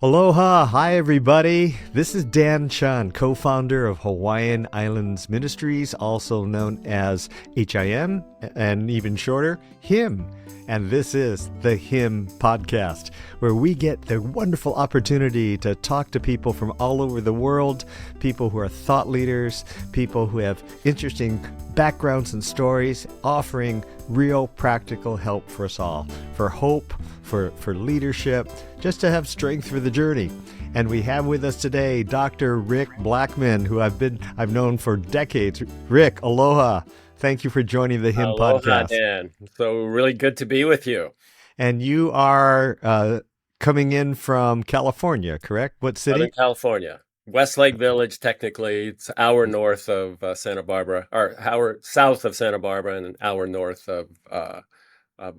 Aloha, hi everybody. This is Dan Chun, co-founder of Hawaiian Islands Ministries, also known as HIM, and even shorter, HIM. And this is the HIM podcast, where we get the wonderful opportunity to talk to people from all over the world, people who are thought leaders, people who have interesting backgrounds and stories, offering real practical help for us all, for hope, for leadership, just to have strength for the journey. And we have with us today Dr. Rick Blackmon, who I've known for decades. Rick, aloha. Thank you for joining the HIM Aloha, podcast. Dan. So really good to be with you. And you are coming in from California, correct? What Southern city? California. Westlake Village, technically, it's an hour north of Santa Barbara, or hour south of Santa Barbara and an hour north of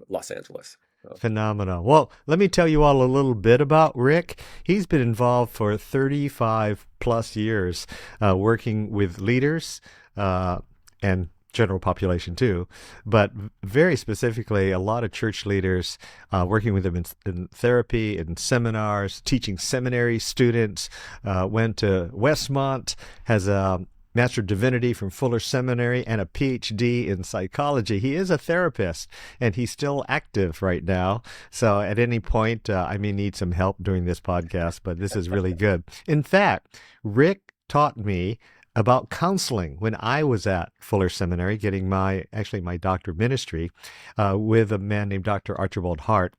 Los Angeles. So, Phenomenal. Well, let me tell you all a little bit about Rick. He's been involved for 35 plus years working with leaders and general population too, but very specifically, a lot of church leaders working with them in therapy, in seminars, teaching seminary students, went to Westmont, has a Master of Divinity from Fuller Seminary and a PhD in psychology. He is a therapist and he's still active right now. So at any point, I may need some help during this podcast, but this is really good. In fact, Rick taught me about counseling when I was at Fuller Seminary getting my doctor of ministry with a man named Dr. Archibald Hart,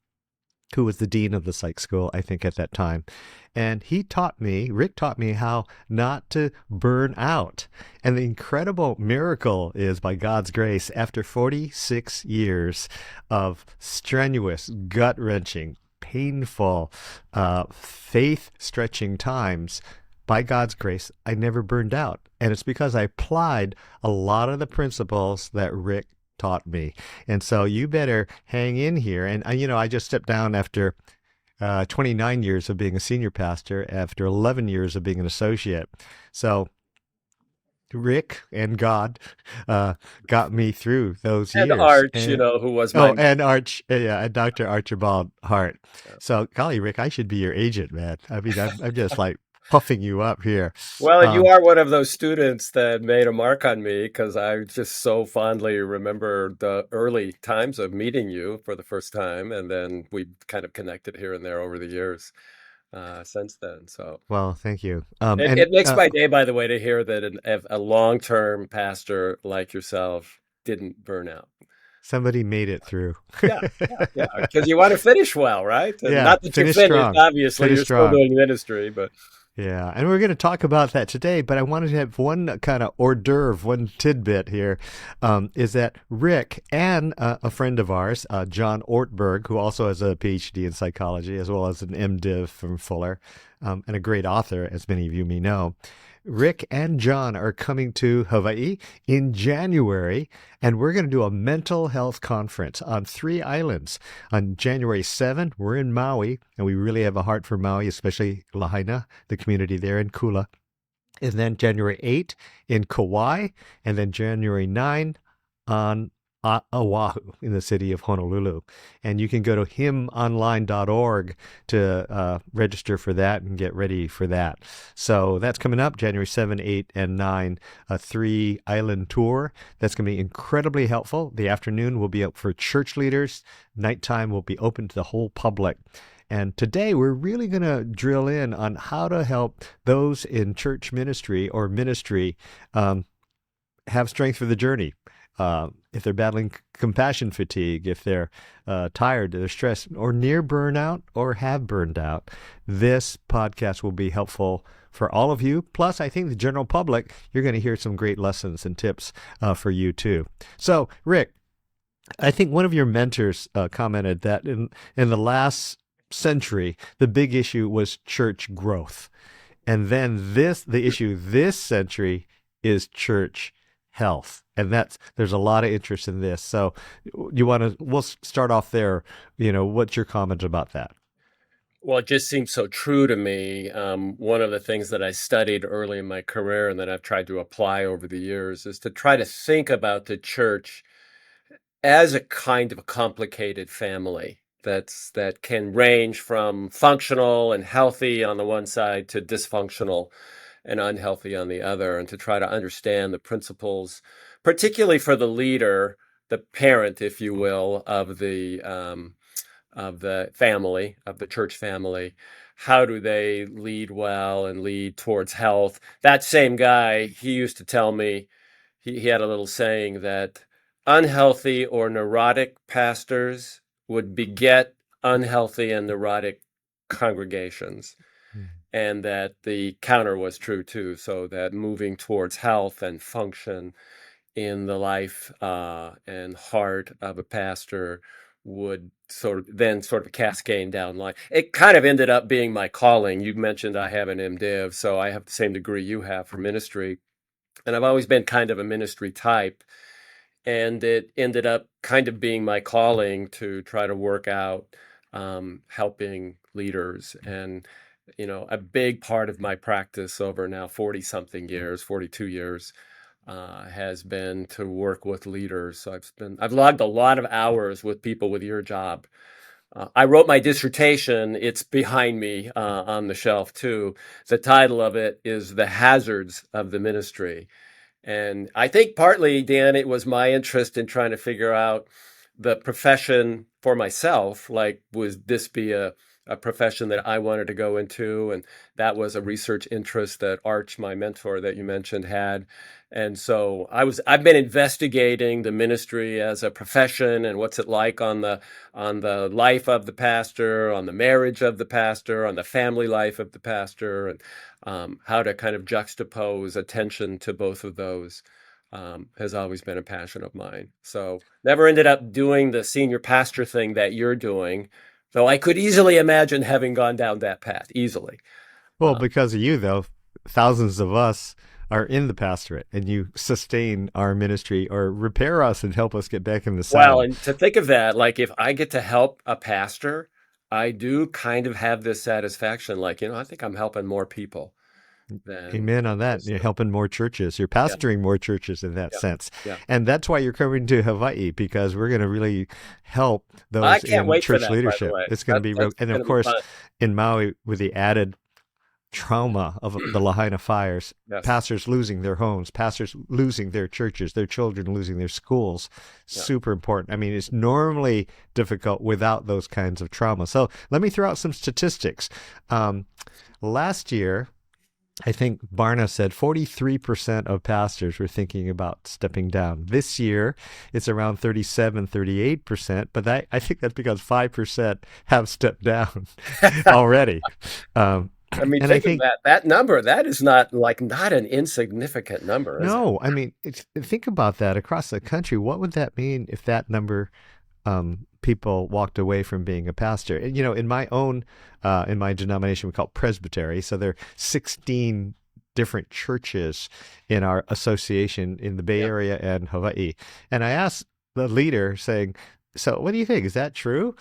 who was the dean of the psych school, I think, at that time. And Rick taught me how not to burn out. And the incredible miracle is, by God's grace, after 46 years of strenuous, gut-wrenching, painful, faith-stretching times, by God's grace, I never burned out. And it's because I applied a lot of the principles that Rick taught me. And so you better hang in here. And, I just stepped down after 29 years of being a senior pastor, after 11 years of being an associate. So Rick and God got me through those and years. Arch, who was my Oh, and and Dr. Archibald Hart. mentor. So, golly, Rick, I should be your agent, man. I mean, I'm just like puffing you up here. Well, and you Um, are one of those students that made a mark on me because I just so fondly remember the early times of meeting you for the first time, and then we kind of connected here and there over the years since then. So well, thank you. it makes my day, by the way, to hear that a long-term pastor like yourself didn't burn out. Somebody made it through. Yeah, yeah, yeah. Because you want to finish well, right? And Yeah, not that you finish finished, strong. obviously, Finish you're still strong. doing ministry, but Yeah, and we're going to talk about that today, but I wanted to have one kind of hors d'oeuvre, one tidbit here, is that Rick and a friend of ours, John Ortberg, who also has a PhD in psychology, as well as an MDiv from Fuller, and a great author, as many of you may know, Rick and John are coming to Hawaii in January, and we're going to do a mental health conference on 3 islands. On January 7th, we're in Maui, and we really have a heart for Maui, especially Lahaina, the community there in Kula. And then January 8th in Kauai, and then January 9th on Oahu in the city of Honolulu. And you can go to himonline.org to register for that and get ready for that. So that's coming up January 7, 8, and 9, a 3-island tour. That's going to be incredibly helpful. The afternoon will be up for church leaders. Nighttime will be open to the whole public. And today we're really going to drill in on how to help those in church ministry or ministry have strength for the journey. If they're battling compassion fatigue, if they're tired, they're stressed, or near burnout, or have burned out, this podcast will be helpful for all of you. Plus, I think the general public, you're going to hear some great lessons and tips for you too. So, Rick, I think one of your mentors commented that in the last century, the big issue was church growth. And then the issue this century is church health. And there's a lot of interest in this. So we'll start off there. What's your comment about that? well, it just seems so true to me. One of the things that I studied early in my career and that I've tried to apply over the years is to try to think about the church as a kind of a complicated family. that can range from functional and healthy on the one side to dysfunctional and unhealthy on the other, and to try to understand the principles, particularly for the leader, the parent, if you will, of the family, of the church family. How do they lead well and lead towards health? That same guy, he used to tell me, he had a little saying that unhealthy or neurotic pastors would beget unhealthy and neurotic congregations, and that the counter was true too. So that moving towards health and function in the life and heart of a pastor would sort of cascade down line. It kind of ended up being my calling. You mentioned I have an MDiv, so I have the same degree you have for ministry, and I've always been kind of a ministry type. And it ended up kind of being my calling to try to work out helping leaders. And, a big part of my practice over now 40 something years, 42 years, has been to work with leaders. So I've logged a lot of hours with people with your job. I wrote my dissertation. It's behind me on the shelf too. The title of it is The Hazards of the Ministry. And I think partly, Dan, it was my interest in trying to figure out the profession for myself. Like, would this be a profession that I wanted to go into? And that was a research interest that Arch, my mentor that you mentioned, had. And so I've been investigating the ministry as a profession and what's it like on the life of the pastor, on the marriage of the pastor, on the family life of the pastor, and how to kind of juxtapose attention to both of those has always been a passion of mine. So never ended up doing the senior pastor thing that you're doing, though I could easily imagine having gone down that path easily. Well, because of you, though, thousands of us are in the pastorate, and you sustain our ministry or repair us and help us get back in the Well, saddle. and to think of that, like if I get to help a pastor, I do kind of have this satisfaction, like, I think I'm helping more people than Amen on that. just, You're helping more churches. You're yeah, pastoring more churches in that yeah, sense. yeah. And that's why you're coming to Hawaii, because we're going to really help I those can't in wait for church that, by the leadership. way. It's going to be real. That's And of going to be course, fun. in Maui, with the added trauma of the Lahaina fires, Yes. pastors losing their homes, pastors losing their churches, their children losing their schools, Yeah. super important. I mean, it's normally difficult without those kinds of trauma. So let me throw out some statistics. Last year, I think Barna said 43% of pastors were thinking about stepping down. This year, it's around 37, 38%, but I think that's because 5% have stepped down already. Um, I mean, and I think of think, that number. That is not an insignificant number, is it? no, I mean, think about that across the country. What would that mean if that number people walked away from being a pastor? And, in my denomination, we call it presbytery. So there are 16 different churches in our association in the Bay Yeah. Area and Hawaii. And I asked the leader, saying, so what do you think? Is that true?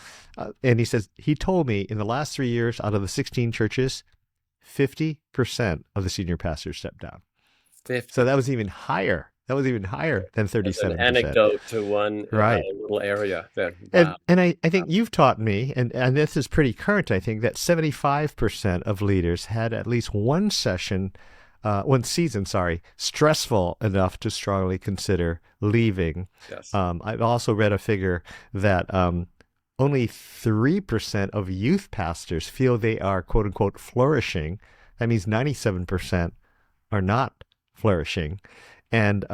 And he says, he told me in the last 3 years, out of the 16 churches, 50% of the senior pastors stepped down. So 50 that was even higher. That was even higher than as an 37%. anecdote to one Right. little area. Then, And wow. and I think you've taught me, and this is pretty current, I think, that 75% of leaders had at least one season, stressful enough to strongly consider leaving. Yes. I've also read a figure that only 3% of youth pastors feel they are, quote unquote, flourishing. That means 97% are not flourishing. And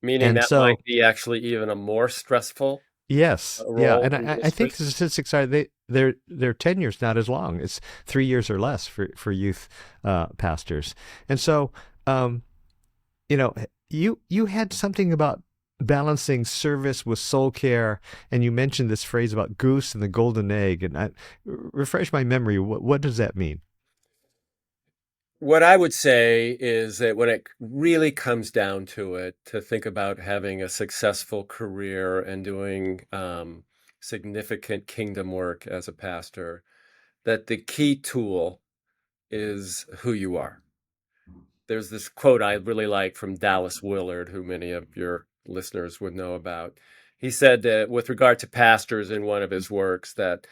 Meaning and that so might be actually even a more stressful yes, yeah, role and in I ministry. think the statistics are their tenure's not as long. It's 3 years or less for youth pastors, and so you know you had something about balancing service with soul care, and you mentioned this phrase about goose and the golden egg, and refresh my memory. What does that mean? What I would say is that when it really comes down to it, to think about having a successful career and doing significant kingdom work as a pastor, that the key tool is who you are. There's this quote I really like from Dallas Willard, who many of your listeners would know about. He said with regard to pastors in one of his works that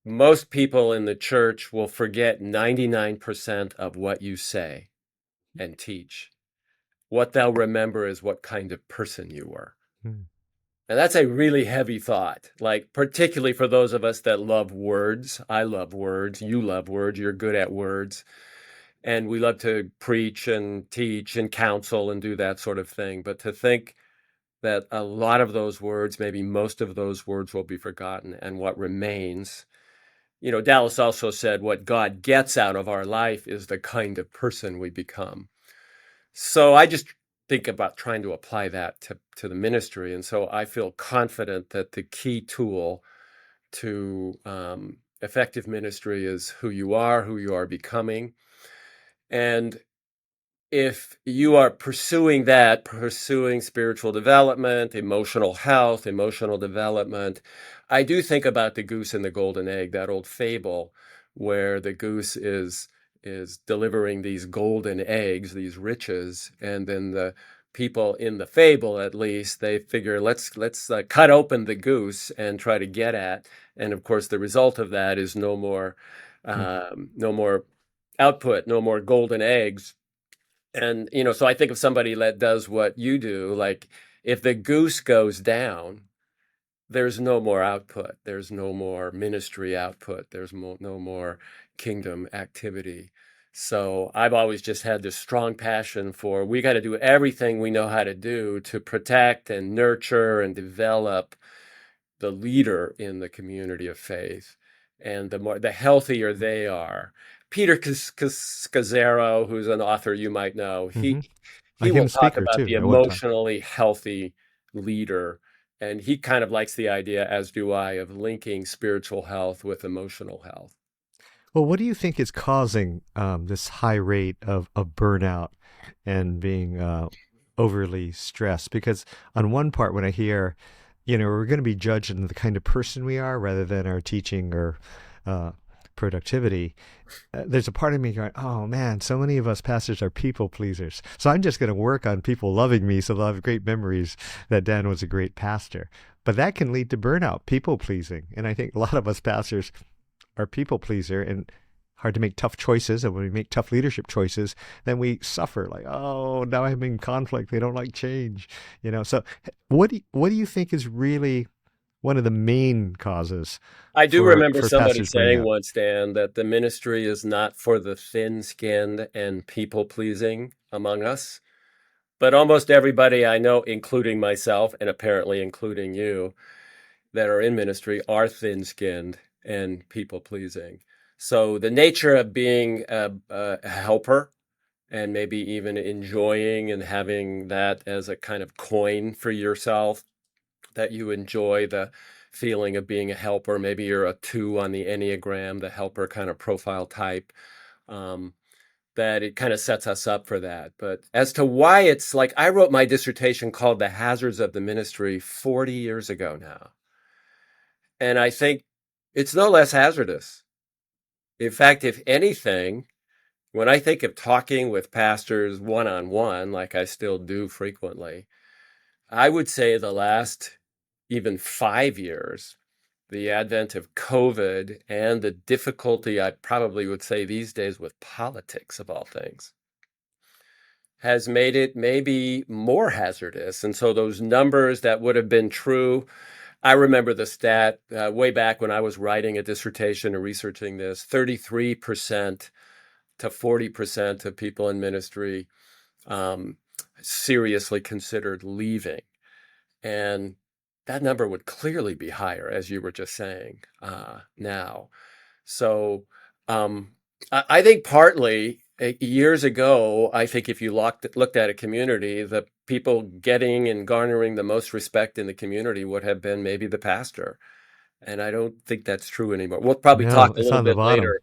most people in the church will forget 99% of what you say and teach. What they'll remember is what kind of person you were. Mm. And that's a really heavy thought, like particularly for those of us that love words. I love words. You love words. You're good at words. And we love to preach and teach and counsel and do that sort of thing. But to think that a lot of those words, maybe most of those words will be forgotten, and what remains. Dallas also said what God gets out of our life is the kind of person we become. So I just think about trying to apply that to the ministry. And so I feel confident that the key tool to effective ministry is who you are becoming. And if you are pursuing spiritual development, emotional health, emotional development, I do think about the goose and the golden egg, that old fable where the goose is delivering these golden eggs, these riches, and then the people in the fable, at least, they figure let's cut open the goose and try to get at, and of course the result of that is Mm. no more output, no more golden eggs. And, so I think of somebody that does what you do, like if the goose goes down, there's no more output. There's no more ministry output. No more kingdom activity. So I've always just had this strong passion for we got to do everything we know how to do to protect and nurture and develop the leader in the community of faith. And the healthier they are. Peter Scazzaro, who's an author you might know, Hmm. he will him talk speaker about too the at one time. emotionally healthy leader. And he kind of likes the idea, as do I, of linking spiritual health with emotional health. Well, what do you think is causing this high rate of burnout and being overly stressed? Because on one part, when I hear, we're going to be judged on the kind of person we are rather than our teaching or uh, productivity, there's a part of me going, oh man, so many of us pastors are people pleasers. So I'm just going to work on people loving me so they'll have great memories that Dan was a great pastor. But that can lead to burnout, people pleasing. And I think a lot of us pastors are people pleaser and hard to make tough choices. And when we make tough leadership choices, then we suffer like, oh, now I'm in conflict. They don't like change. So what do you think is really one of the main causes I do for remember for somebody pastors burning saying out? once, Dan, that the ministry is not for the thin-skinned and people-pleasing among us. But almost everybody I know, including myself, and apparently including you, that are in ministry are thin-skinned and people-pleasing. So the nature of being a helper and maybe even enjoying and having that as a kind of coin for yourself, that you enjoy the feeling of being a helper. Maybe you're a 2 on the Enneagram, the helper kind of profile type. Um, that it kind of sets us up for that. But as to why it's like, I wrote my dissertation called The Hazards of the Ministry 40 years ago now. And I think it's no less hazardous. In fact, if anything, when I think of talking with pastors one on one, like I still do frequently, I would say the last even 5 years, the advent of COVID and the difficulty I probably would say these days with politics of all things has made it maybe more hazardous. And so those numbers that would have been true, I remember the stat way back when I was writing a dissertation and researching this, 33% to 40% of people in ministry um, seriously considered leaving. And that number would clearly be higher, as you were just saying now. So um, I think partly years ago, I think if you looked at a community, the people getting and garnering the most respect in the community would have been maybe the pastor. And I don't think that's true anymore. We'll probably talk No, a it's little on the bit bottom. later.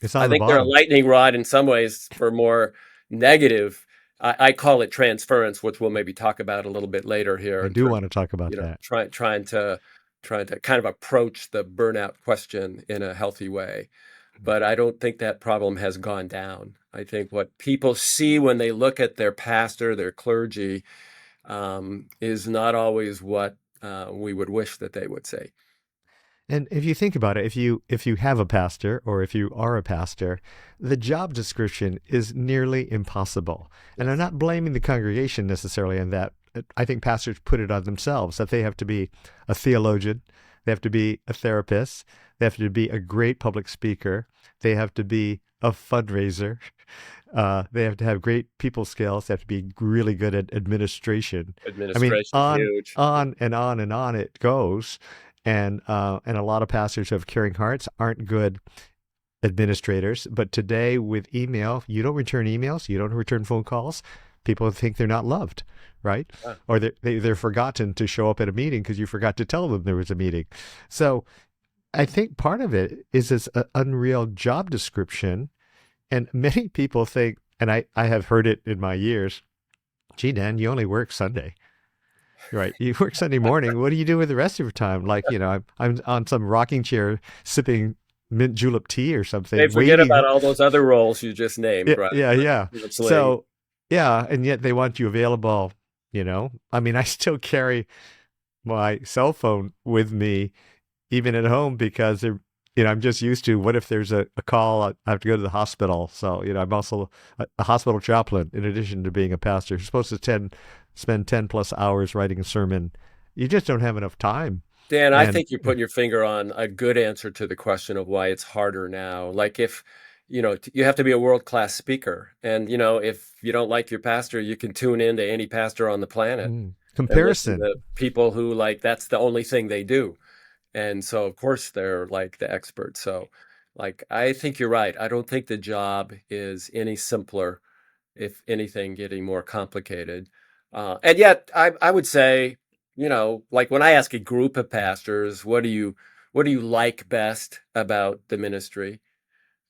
It's I on the think they're a bottom. lightning rod in some ways for more negative. I call it transference, which we'll maybe talk about a little bit later here I in do terms want to talk about of, that. trying to kind of approach the burnout question in a healthy way. But I don't think that problem has gone down. I think what people see when they look at their pastor, their clergy, is not always what we would wish that they would say. And if you think about it, if you have a pastor or if you are a pastor, the job description is nearly impossible. And I'm Yes. not blaming the congregation necessarily on that. I think pastors put it on themselves that they have to be a theologian, they have to be a therapist, they have to be a great public speaker, they have to be a fundraiser, they have to have great people skills, they have to be really good at administration. I mean, Administration's huge. on and on and on it goes. And a lot of pastors who have caring hearts aren't good administrators. But today with email, you don't return emails, you don't return phone calls. People think they're not loved, right? Yeah. Or they're forgotten to show up at a meeting because you forgot to tell them there was a meeting. So I think part of it is this unreal job description. And many people think, and I have heard it in my years, gee, Dan, you only work Sunday. Right. You work Sunday morning. What do you do with the rest of your time? Like, I'm on some rocking chair sipping mint julep tea or They something, forget waiting. about all those other roles you just named, Yeah, right? yeah, yeah. Absolutely. So, yeah, and yet they want you available. I mean, I still carry my cell phone with me even at home because I'm just used to what if there's a call, I have to go to the hospital. So, I'm also a hospital chaplain in addition to being a pastor. You're supposed to spend 10 plus hours writing a sermon. You just don't have enough time. Dan, I And think you're putting your finger on a good answer to the question of why it's harder now. Like if, you have to be a world-class speaker. And, if you don't like your pastor, you can tune in to any pastor on the planet and listen comparison. to people who like that's the only thing they do. And so of course they're like the experts. So like I think you're right. I don't think the job is any simpler, if anything, getting more complicated. And yet I would say, like when I ask a group of pastors, what do you like best about the ministry?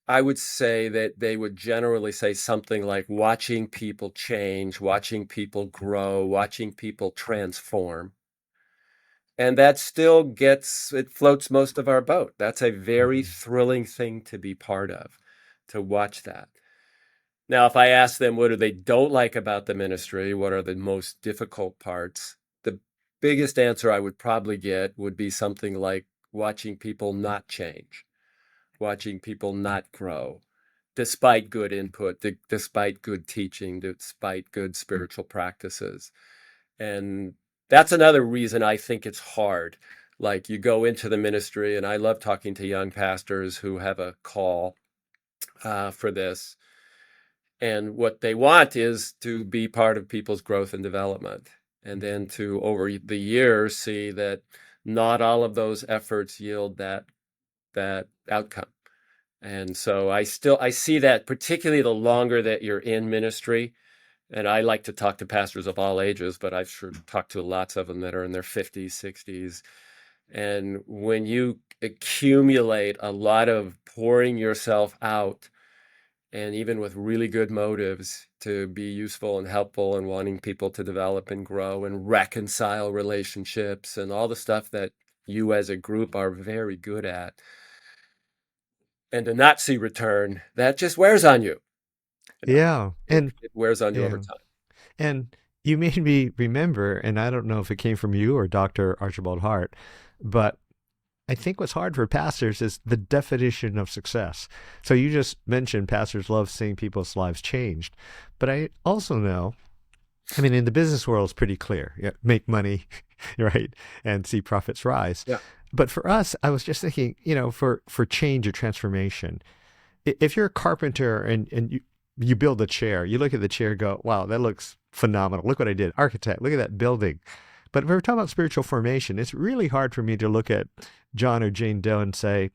I would say that they would generally say something like watching people change, watching people grow, watching people transform. And that still it floats most of our boat. That's a very Mhm. thrilling thing to be part of, to watch that. Now, if I ask them what do they don't like about the ministry, what are the most difficult parts, the biggest answer I would probably get would be something like watching people not change, watching people not grow, despite good input, despite good teaching, despite good spiritual practices. And that's another reason I think it's hard. Like you go into the ministry, and I love talking to young pastors who have a call for this. And what they want is to be part of people's growth and development. And then to, over the years, see that not all of those efforts yield that outcome. And so I see that particularly the longer that you're in ministry. And I like to talk to pastors of all ages, but I've sure talked to lots of them that are in their 50s, 60s. And when you accumulate a lot of pouring yourself out, and even with really good motives to be useful and helpful and wanting people to develop and grow and reconcile relationships and all the stuff that you as a group are very good at, and to not see return, that just wears on you. You know, Yeah. it, it wears on you over Yeah. time. And you made me remember, and I don't know if it came from you or Dr. Archibald Hart, but I think what's hard for pastors is the definition of success. So you just mentioned pastors love seeing people's lives changed. But I also know, I mean, in the business world, it's pretty clear. Yeah, make money, right? And see profits rise. Yeah. But for us, I was just thinking, for change or transformation, if you're a carpenter and you build a chair, you look at the chair and go, wow, that looks phenomenal. Look what I did. Architect, look at that building. But if we're talking about spiritual formation, it's really hard for me to look at John or Jane Doe and say,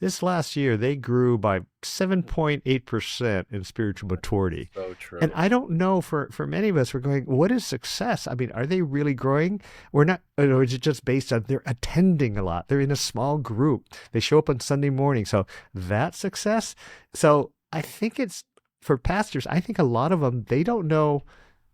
this last year they grew by 7.8% in spiritual maturity. So And true. I don't know, for many of us, we're going, what is success? I mean, are they really growing? We're not, or is it just based on they're attending a lot? They're in a small group. They show up on Sunday morning. So that's success. So I think it's for pastors, I think a lot of them, they don't know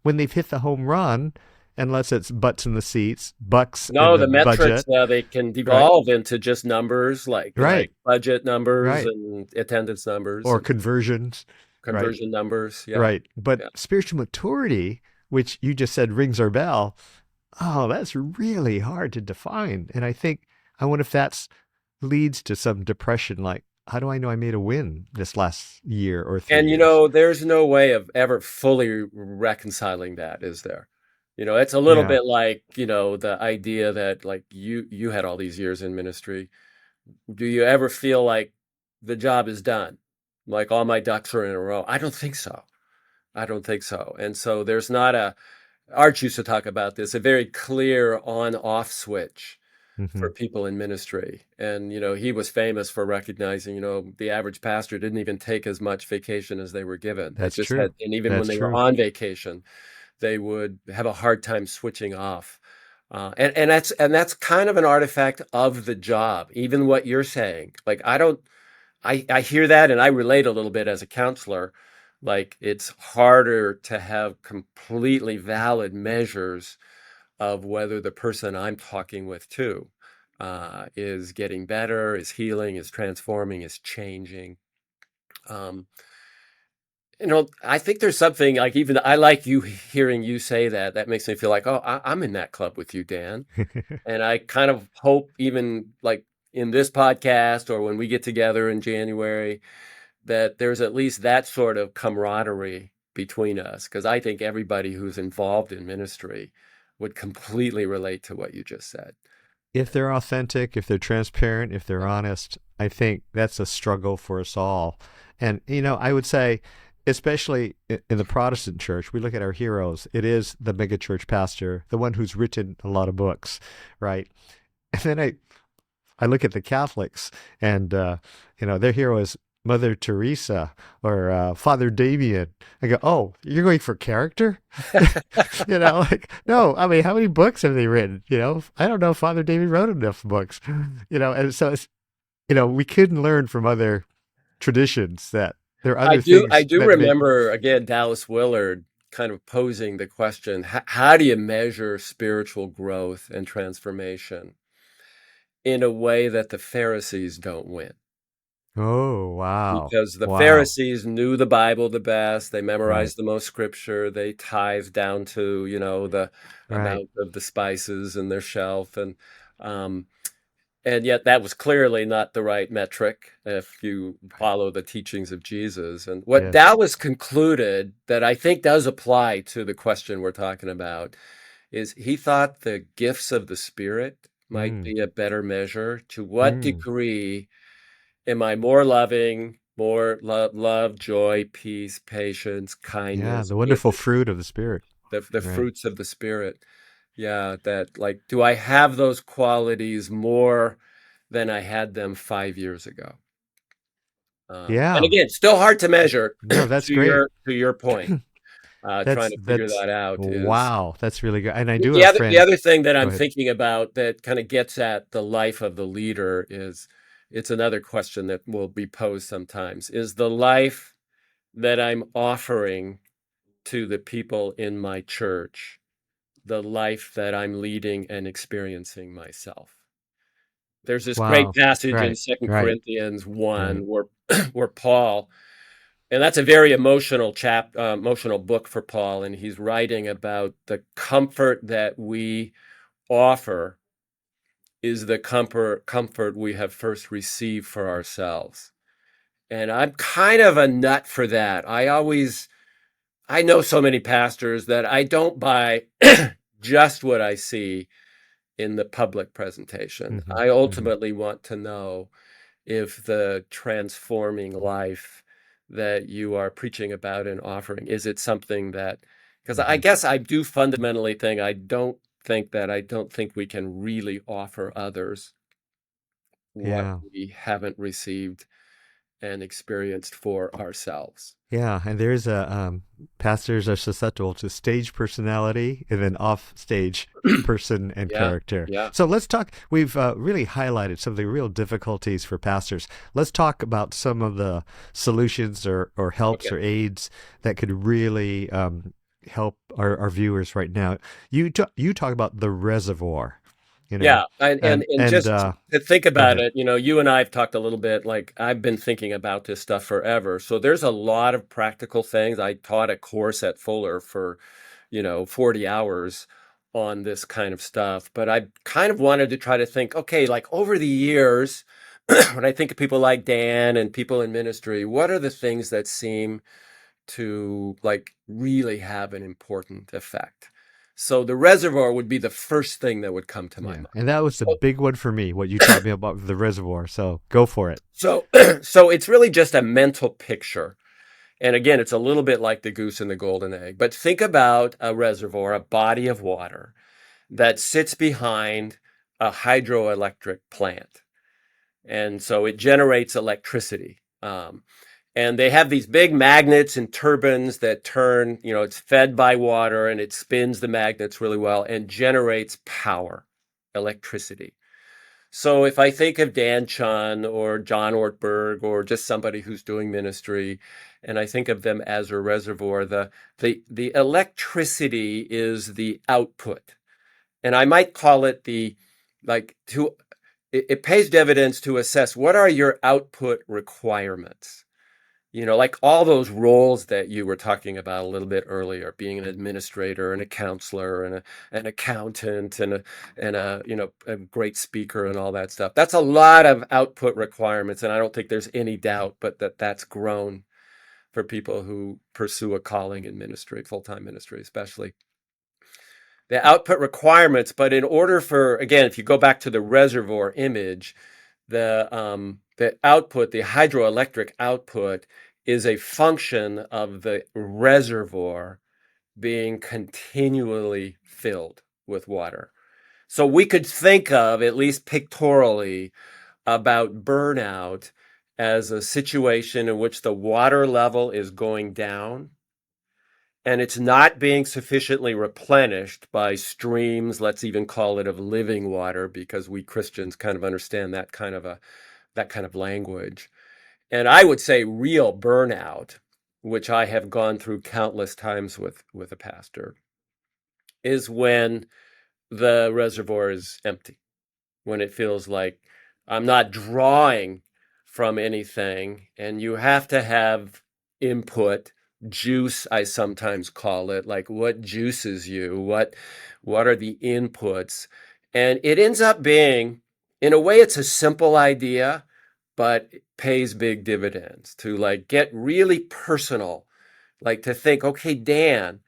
when they've hit the home run unless it's butts in the seats, bucks in No, the the metrics budget. they can Right. devolve into just numbers like Right. budget numbers Right. and attendance numbers Or and conversions. Right. conversion numbers. Yeah. Right. But Yeah. spiritual maturity, which you just said rings our bell, Oh, that's really hard to define. And I wonder if that's leads to some depression. Like, how do I know I made a win this last year or three And years? there's no way of ever fully reconciling that, is there? It's a little Yeah. bit like, the idea that like you had all these years in ministry. Do you ever feel like the job is done? Like all my ducks are in a row? I don't think so. I don't think so. And so there's not Art used to talk about this, a very clear on-off switch Hmm. for people in ministry. And, he was famous for recognizing, the average pastor didn't even take as much vacation as they were given. They That's just had, true. and even when That's they were true. on vacation, they would have a hard time switching off. And that's kind of an artifact of the job, even what you're saying. Like, I hear that and I relate a little bit as a counselor. Like, it's harder to have completely valid measures of whether the person I'm talking with too is getting better, is healing, is transforming, is changing. Um, I think there's something like, even I like you hearing you say that. That makes me feel like, oh, I'm in that club with you, Dan. And I kind of hope, even like in this podcast or when we get together in January, that there's at least that sort of camaraderie between us. Because I think everybody who's involved in ministry would completely relate to what you just said. If they're authentic, if they're transparent, if they're honest, I think that's a struggle for us all. And, I would say, especially in the Protestant church, we look at our heroes. It is the megachurch pastor, the one who's written a lot of books, right? And then I look at the Catholics, and their hero is Mother Teresa or Father Damien. I go, oh, you're going for character? Like, no. I mean, how many books have they written? I don't know if Father Damien wrote enough books. And so we couldn't learn from other traditions that there are I other do I things do that make. remember again Dallas Willard kind of posing the question, how do you measure spiritual growth and transformation in a way that the Pharisees don't win? Oh, wow, Because the wow, Pharisees knew the Bible the best, they right, memorized the most scripture, they tithed down to, the right, amount of the spices in their shelf, um, and yet that was clearly not the right metric if you right. follow the teachings of Jesus. And what Yes. Dallas concluded that I think does apply to the question we're talking about is he thought the gifts of the Spirit might Mm, be a better measure. To what mm. degree am I more loving, more love, joy, peace, patience, Yeah, kindness, the wonderful fruit of the spirit. the Right. fruits of the Spirit? Yeah, that like, do I have those qualities more than I had them 5 years ago? And Yeah. again, still hard to measure. No, that's To great. your point, trying to figure That's that out is wow. That's really good. And I do the have other the friends. other thing that Go I'm ahead. thinking about that kind of gets at the life of the leader is, it's another question that will be posed sometimes, is the life that I'm offering to the people in my church the life that I'm leading and experiencing myself? There's this great Wow. passage in Right. Second Right. Corinthians 1 Right. where where Paul, and that's a very emotional book for Paul, and he's writing about the comfort that we offer is the comfort we have first received for ourselves. And I'm kind of a nut for that. I know so many pastors that I don't buy just what I see in the public presentation. Hmm. I Hmm. ultimately want to know if the transforming life that you are preaching about and offering, is it something that, because I Hmm. guess I do fundamentally think I don't think we can really offer others what Yeah. we haven't received and experienced for ourselves. Yeah. And there's pastors are susceptible to stage personality and then off stage person and Yeah, character. yeah. So let's talk. We've really highlighted some of the real difficulties for pastors. Let's talk about some of the solutions or helps Okay. or aids that could really help our viewers right now. You talk about the reservoir, you know, Yeah, and and just to think go about ahead. it, you and I have talked a little bit, like, I've been thinking about this stuff forever. So there's a lot of practical things. I taught a course at Fuller for, 40 hours on this kind of stuff, but I kind of wanted to try to think, okay, like over the years, when I think of people like Dan and people in ministry, what are the things that seem to like really have an important effect? So the reservoir would be the first thing that would come to my Yeah. mind. And that was the big one for me, what you taught me about the reservoir. So go for it. So, so it's really just a mental picture. And again, it's a little bit like the goose and the golden egg. But think about a reservoir, a body of water that sits behind a hydroelectric plant. And so it generates electricity. And they have these big magnets and turbines that turn, it's fed by water and it spins the magnets really well and generates power, electricity. So if I think of Dan Chun or John Ortberg or just somebody who's doing ministry, and I think of them as a reservoir, the electricity is the output. And I might call it the like to it pays dividends to assess what are your output requirements. Like all those roles that you were talking about a little bit earlier, being an administrator and a counselor and an accountant and a great speaker and all that stuff. That's a lot of output requirements, and I don't think there's any doubt but that's grown for people who pursue a calling in ministry, full-time ministry especially. The output requirements, but in order for, again, if you go back to the reservoir image, the output, the hydroelectric output, is a function of the reservoir being continually filled with water. So we could think of, at least pictorially, about burnout as a situation in which the water level is going down and it's not being sufficiently replenished by streams, let's even call it of living water, because we Christians kind of understand that kind of language. And I would say real burnout, which I have gone through countless times with a pastor, is when the reservoir is empty, when it feels like I'm not drawing from anything, and you have to have input, juice, I sometimes call it, like what juices you, what are the inputs? And it ends up being, in a way, it's a simple idea, but it pays big dividends to like get really personal, like to think, okay, Dan,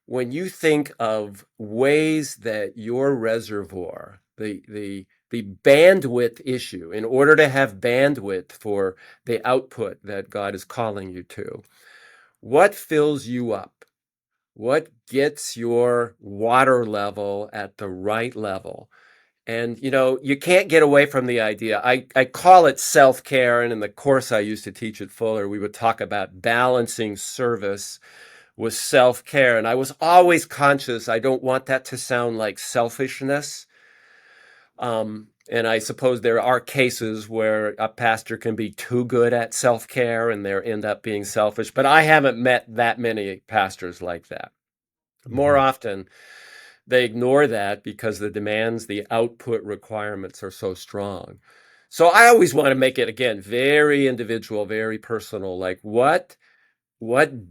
when you think of ways that your reservoir, the bandwidth issue, in order to have bandwidth for the output that God is calling you to, what fills you up? What gets your water level at the right level? And you can't get away from the idea. I call it self-care, and in the course I used to teach at Fuller, we would talk about balancing service with self-care. And I was always conscious, I don't want that to sound like selfishness. And I suppose there are cases where a pastor can be too good at self-care and they end up being selfish, but I haven't met that many pastors like that. More Hmm. often, they ignore that because the demands, the output requirements are so strong. So I always want to make it, again, very individual, very personal. Like what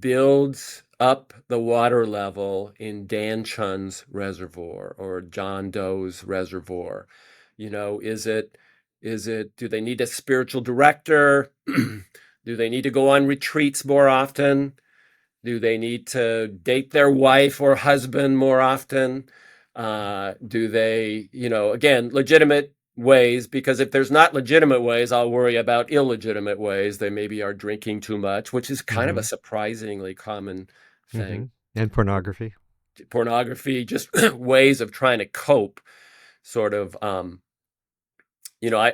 builds up the water level in Dan Chun's reservoir or John Doe's reservoir? Do they need a spiritual director? Do they need to go on retreats more often? Do they need to date their wife or husband more often? Do they, again, legitimate ways? Because if there's not legitimate ways, I'll worry about illegitimate ways. They maybe are drinking too much, which is kind of a Hmm. surprisingly common Hmm. thing. And pornography. Pornography, just ways of trying to cope, sort of.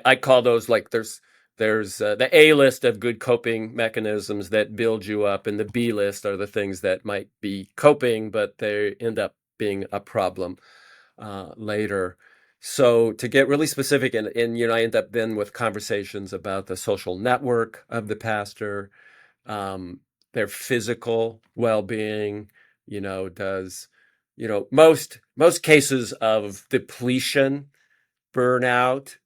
I call those like there's the A list of good coping mechanisms that build you up, and the B list are the things that might be coping, but they end up being a problem later. So to get really specific, and I end up then with conversations about the social network of the pastor, um, their physical well-being. Does most cases of depletion, burnout,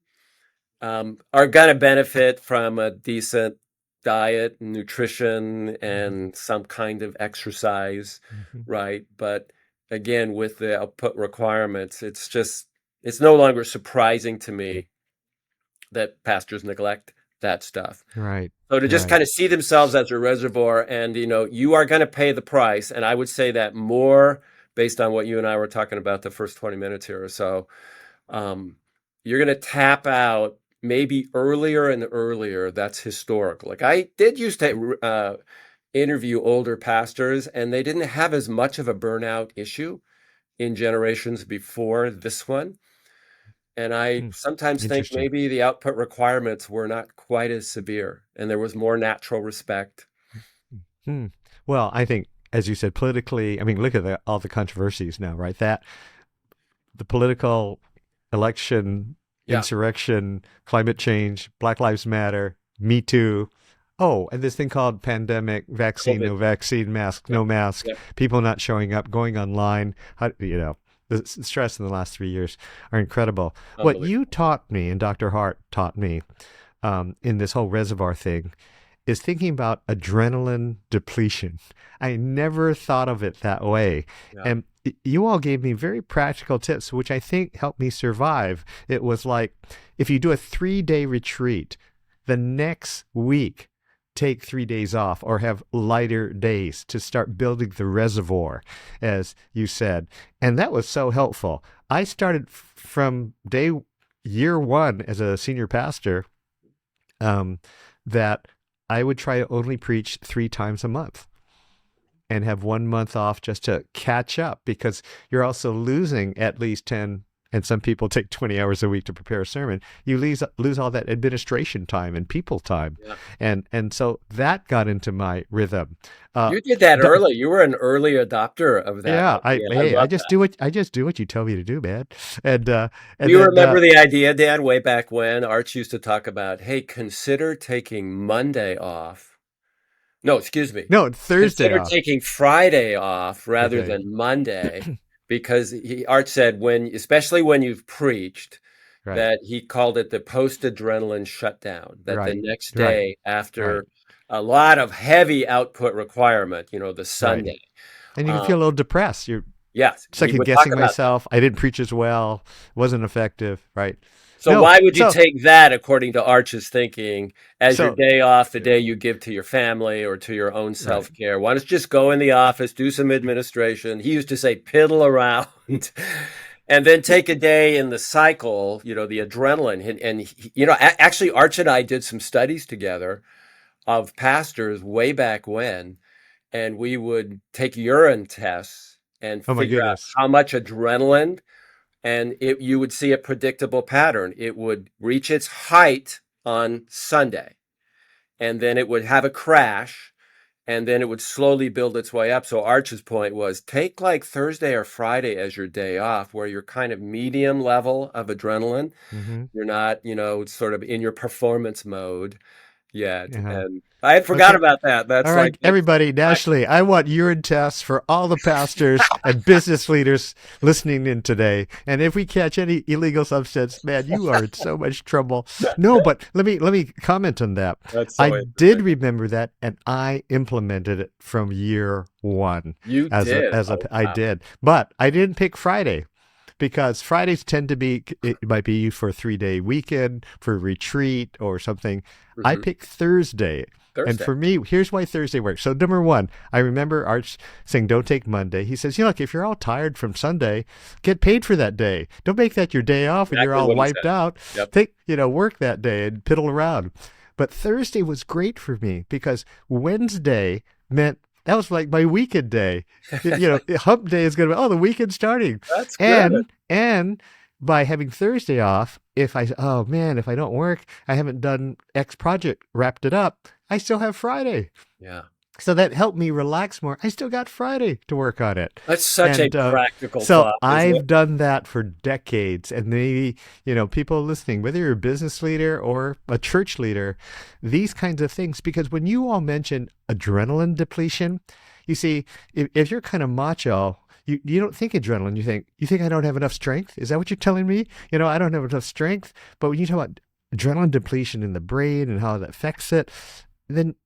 are going to benefit from a decent diet, nutrition, Hmm. and some kind of exercise, Hmm. right? But again, with the output requirements, it's no longer surprising to me that pastors neglect that stuff. Right. So to just Right. kind of see themselves as a reservoir and, you are going to pay the price. And I would say that more based on what you and I were talking about the first 20 minutes here or so. Um, you're going to tap out maybe earlier and earlier. That's historical. Like I did used to interview older pastors, and they didn't have as much of a burnout issue in generations before this one. And I Hmm. sometimes think Interesting. maybe the output requirements were not quite as severe and there was more natural respect. Hmm. Well, I think, as you said, politically, I mean, look at all the controversies now, right? That the political election, Yeah, insurrection, climate change, Black Lives Matter, Me Too. Oh, and this thing called pandemic, vaccine, COVID. no vaccine, mask, Yeah, no mask, yeah, people not showing up, going online. The stress in the last 3 years are incredible. What you unbelievable. taught me, and Dr. Hart taught me in this whole reservoir thing, is thinking about adrenaline depletion. I never thought of it that way. Yeah. And you all gave me very practical tips, which I think helped me survive. It was like if you do a 3 day retreat, the next week, take 3 days off or have lighter days to start building the reservoir, as you said. And that was so helpful. I started from year one as a senior pastor, um, that I would try to only preach 3 times a month and have 1 month off just to catch up, because you're also losing at least 10, and some people take 20 hours a week to prepare a sermon. You lose all that administration time and people time. Yeah. And so that got into my rhythm. Uh, You did that the, early. You were an early adopter of that yeah, idea. I love that. I just do what you tell me to do, man. And Do and you then remember the idea, Dan, way back when Arch used to talk about, hey, consider taking Monday off. No, excuse me. no, Thursday Consider off. taking Friday off rather Okay. than Monday, because Art said especially when you've preached, Right. that he called it the post-adrenaline shutdown, that the Right. next Right. day Right. after a lot of heavy output requirement, the Right. Sunday. And you can Um, feel a little depressed. You're yes, he second would talk guessing about that. myself. I didn't preach as well. Wasn't effective. Right. So No. why would you So take that, according to Arch's thinking, as your so day off, the day you give to your family or to your own right. self-care? Why don't you just go in the office, do some administration? He used to say, piddle around, and then take a day in the cycle, the adrenaline. Actually, Arch and I did some studies together of pastors way back when, and we would take urine tests and Oh my figure out goodness. how much adrenaline, and you would see a predictable pattern. It would reach its height on Sunday, and then it would have a crash, and then it would slowly build its way up. So Arch's point was take like Thursday or Friday as your day off, where you're kind of medium level of adrenaline. Mm-hmm. You're not, sort of in your performance mode yet. Yeah. And I had forgot Okay. about that. All That's right, like that's everybody, nationally, I want urine tests for all the pastors and business leaders listening in today. And if we catch any illegal substance, man, you are in so much trouble. No, but let me comment on that. that's I so did interesting. remember that, and I implemented it from year one. You did. Oh, I wow. did, but I didn't pick Friday, because Fridays tend to be, it might be used for a 3 day weekend, for a retreat or something. I Hmm. picked Thursday. And Thursday. for me, here's why Thursday works. So, number one, I remember Arch saying, don't take Monday. He says, look, if you're all tired from Sunday, get paid for that day. Don't make that your day off when you're Exactly all what he said. wiped out. Yep. Work that day and piddle around. But Thursday was great for me because Wednesday meant that was like my weekend day. Hump day is going to be, the weekend's starting. That's good. And by having Thursday off, if I don't work, I haven't done X project, wrapped it up, I still have Friday. Yeah. So that helped me relax more. I still got Friday to work on it. That's such a And practical so thought, isn't it? I've done that for decades. And maybe, people listening, whether you're a business leader or a church leader, these kinds of things, because when you all mention adrenaline depletion, you see, if you're kind of macho, you don't think adrenaline. You think I don't have enough strength? Is that what you're telling me? I don't have enough strength. But when you talk about adrenaline depletion in the brain and how that affects it, then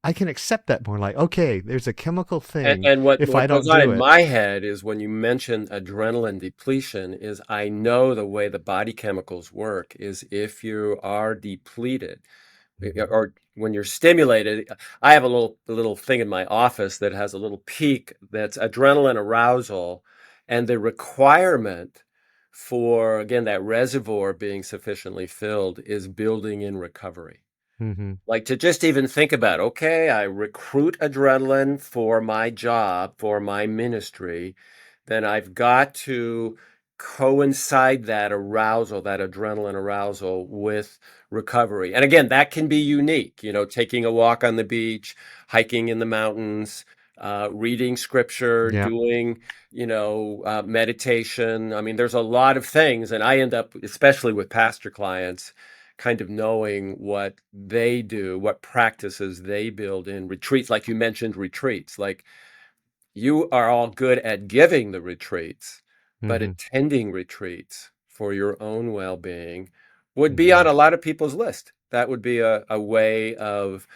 I can accept that more. Like, okay, there's a chemical And, thing. and what, If what I goes don't on do in it, my head is when you mention adrenaline depletion, is I know the way the body chemicals work is if you are depleted, Mhm. or when you're stimulated. I have a little thing in my office that has a little peak that's adrenaline arousal, and the requirement for, again, that reservoir being sufficiently filled is building in recovery. Mhm. Like, to just even think about, okay, I recruit adrenaline for my job, for my ministry, then I've got to coincide that arousal, that adrenaline arousal, with recovery. And again, that can be unique, taking a walk on the beach, hiking in the mountains, reading scripture, Yeah. doing, meditation. I mean, there's a lot of things. And I end up, especially with pastor clients, kind of knowing what they do, what practices they build in retreats. Like you mentioned, retreats. Like, you are all good at giving the retreats, but Mhm. attending retreats for your own well-being would be on Mhm. a lot of people's list. That would be a way of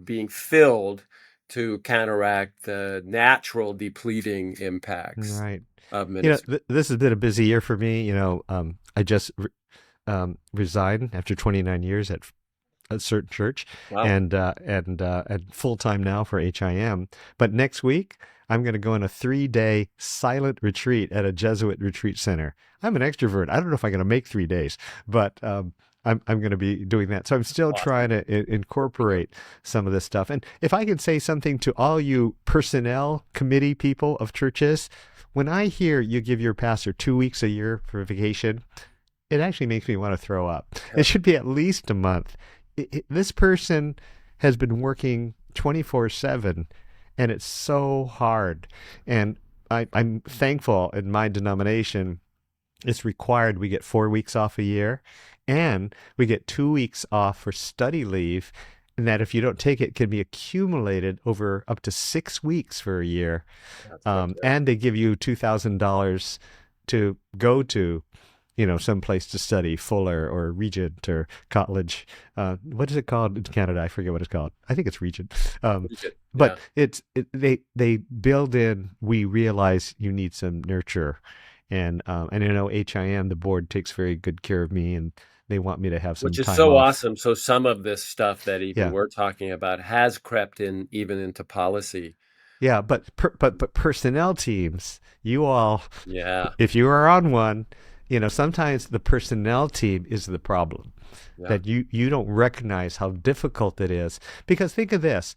being filled to counteract the natural depleting impacts Right. of ministry. This has been a busy year for me. I just resigned after 29 years at a certain church, Wow. and full time now for HIM. But next week, I'm going to go on a 3-day silent retreat at a Jesuit retreat center. I'm an extrovert. I don't know if I'm going to make 3 days, but I'm going to be doing that. So I'm still trying Awesome. to Good for you. incorporate some of this stuff. And if I can say something to all you personnel committee people of churches, when I hear you give your pastor 2 weeks a year for vacation, it actually makes me want to throw up. It should be at least a month. This person has been working 24/7, and it's so hard. And I'm thankful in my denomination, it's required we get 4 weeks off a year, and we get 2 weeks off for study leave. And that if you don't take it, can be accumulated over up to 6 weeks for a year. That's fantastic. And they give you $2,000 to go to, some place to study, Fuller or Regent or college. What is it called in Canada? I forget what it's called. I think it's Regent. Um, Pretty good. but Yeah. they build in. We realize you need some nurture, and HIM, the board takes very good care of me, and they want me to have some Which is time so off. awesome. So some of this stuff that even Yeah, we're talking about has crept in even into policy. yeah. But personnel teams, you all, Yeah. if you are on one, sometimes the personnel team is the problem. Yeah. That you don't recognize how difficult it is. Because think of this,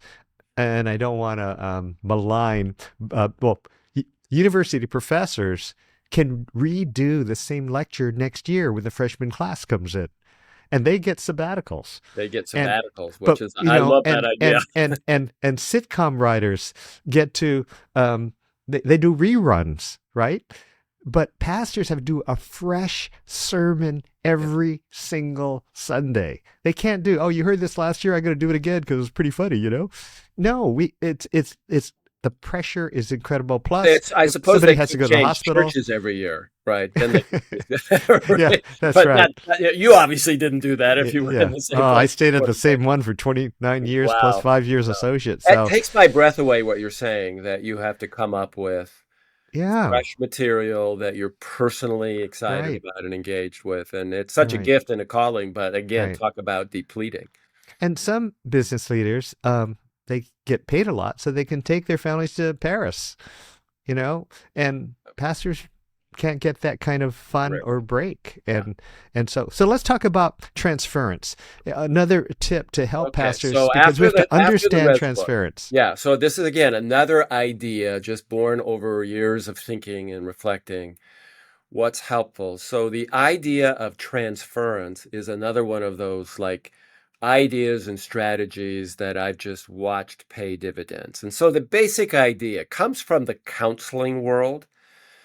and I don't want to malign, well, university professors can redo the same lecture next year when the freshman class comes in, and they get sabbaticals. They get And sabbaticals, but which is, I love that idea. and sitcom writers get to they do reruns, right? But pastors have to do a fresh sermon Yeah. every single Sunday. They can't do, oh, you heard this last year, I got to do it again because it's pretty funny. No, we it's the pressure is incredible. Plus, I if suppose somebody they has to could go to the change hospital, churches every year, right? Then they could, yeah, right? that's But right. you obviously didn't do that if you were in Yeah. the same Oh, I place stayed for at the 29 same one for 29 years. years plus Wow. 5 years associate. That So, takes my breath away, what you're saying, that you have to come up with yeah, fresh material that you're personally excited right, about and engaged with. And it's such a right, gift and a calling, but again, right. talk about depleting. And some business leaders, they get paid a lot so they can take their families to Paris, and pastors can't get that kind of fun Rare. or break. Yeah. And so let's talk about transference. Another tip to help Okay. pastors, So because we have to after the understand reservoir. transference. Yeah. So this is again another idea just born over years of thinking and reflecting. What's helpful? So the idea of transference is another one of those like ideas and strategies that I've just watched pay dividends. And so the basic idea comes from the counseling world.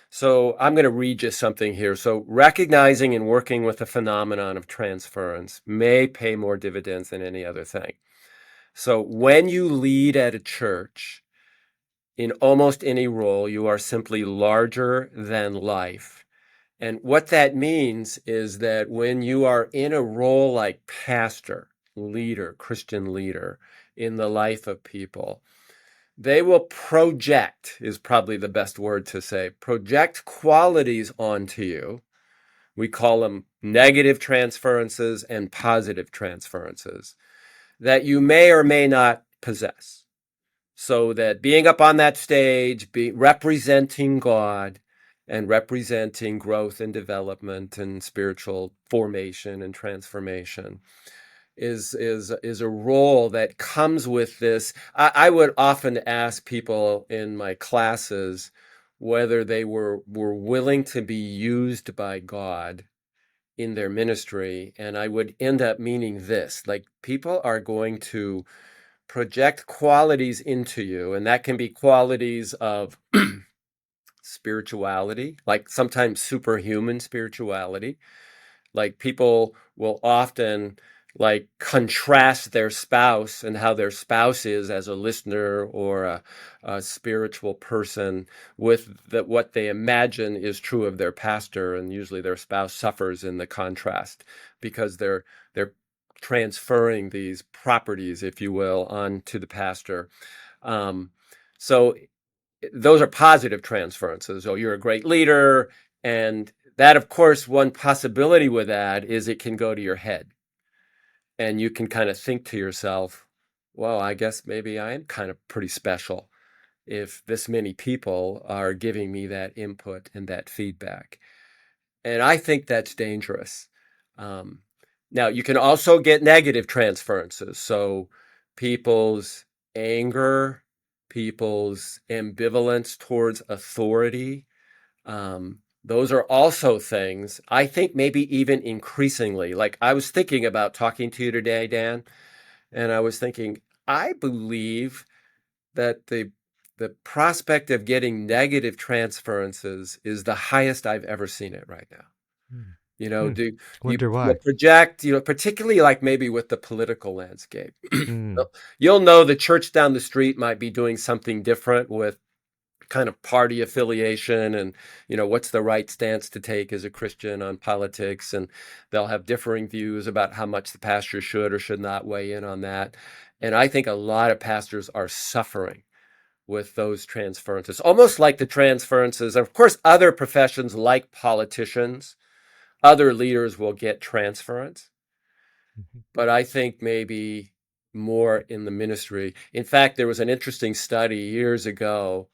So I'm going to read just something here. So recognizing and working with the phenomenon of transference may pay more dividends than any other thing. So when you lead at a church, in almost any role, you are simply larger than life. And what that means is that when you are in a role like pastor, leader, Christian leader, in the life of people, they will project, is probably the best word to say, project qualities onto you. We call them negative transferences and positive transferences that you may or may not possess. So that being up on that stage, representing God and representing growth and development and spiritual formation and transformation is a role that comes with this. I would often ask people in my classes whether they were willing to be used by God in their ministry, and I would end up meaning this: like, people are going to project qualities into you, and that can be qualities of spirituality, like sometimes superhuman spirituality. Like, people will often like contrast their spouse and how their spouse is as a listener or a spiritual person with what they imagine is true of their pastor, and usually their spouse suffers in the contrast because they're transferring these properties, if you will, onto the pastor. So those are positive transferences. Oh, you're a great leader. And that, of course, one possibility with that is it can go to your head. And you can kind of think to yourself, well, I guess maybe I am kind of pretty special if this many people are giving me that input and that feedback. And I think that's dangerous. Um, Now, you can also get negative transferences. So people's anger, people's ambivalence towards authority, those are also things, I think, maybe even increasingly. Like, I was thinking about talking to you today, Dan, and I was thinking, I believe that the prospect of getting negative transferences is the highest I've ever seen it right now. Hmm. You know, Hmm. do Wonder you'll why. project, particularly like maybe with the political landscape. Hmm. You'll know the church down the street might be doing something different with kind of party affiliation and, what's the right stance to take as a Christian on politics. And they'll have differing views about how much the pastor should or should not weigh in on that. And I think a lot of pastors are suffering with those transferences, almost like the transferences. Of course, other professions like politicians, other leaders will get transference, Mhm. but I think maybe more in the ministry. In fact, there was an interesting study years ago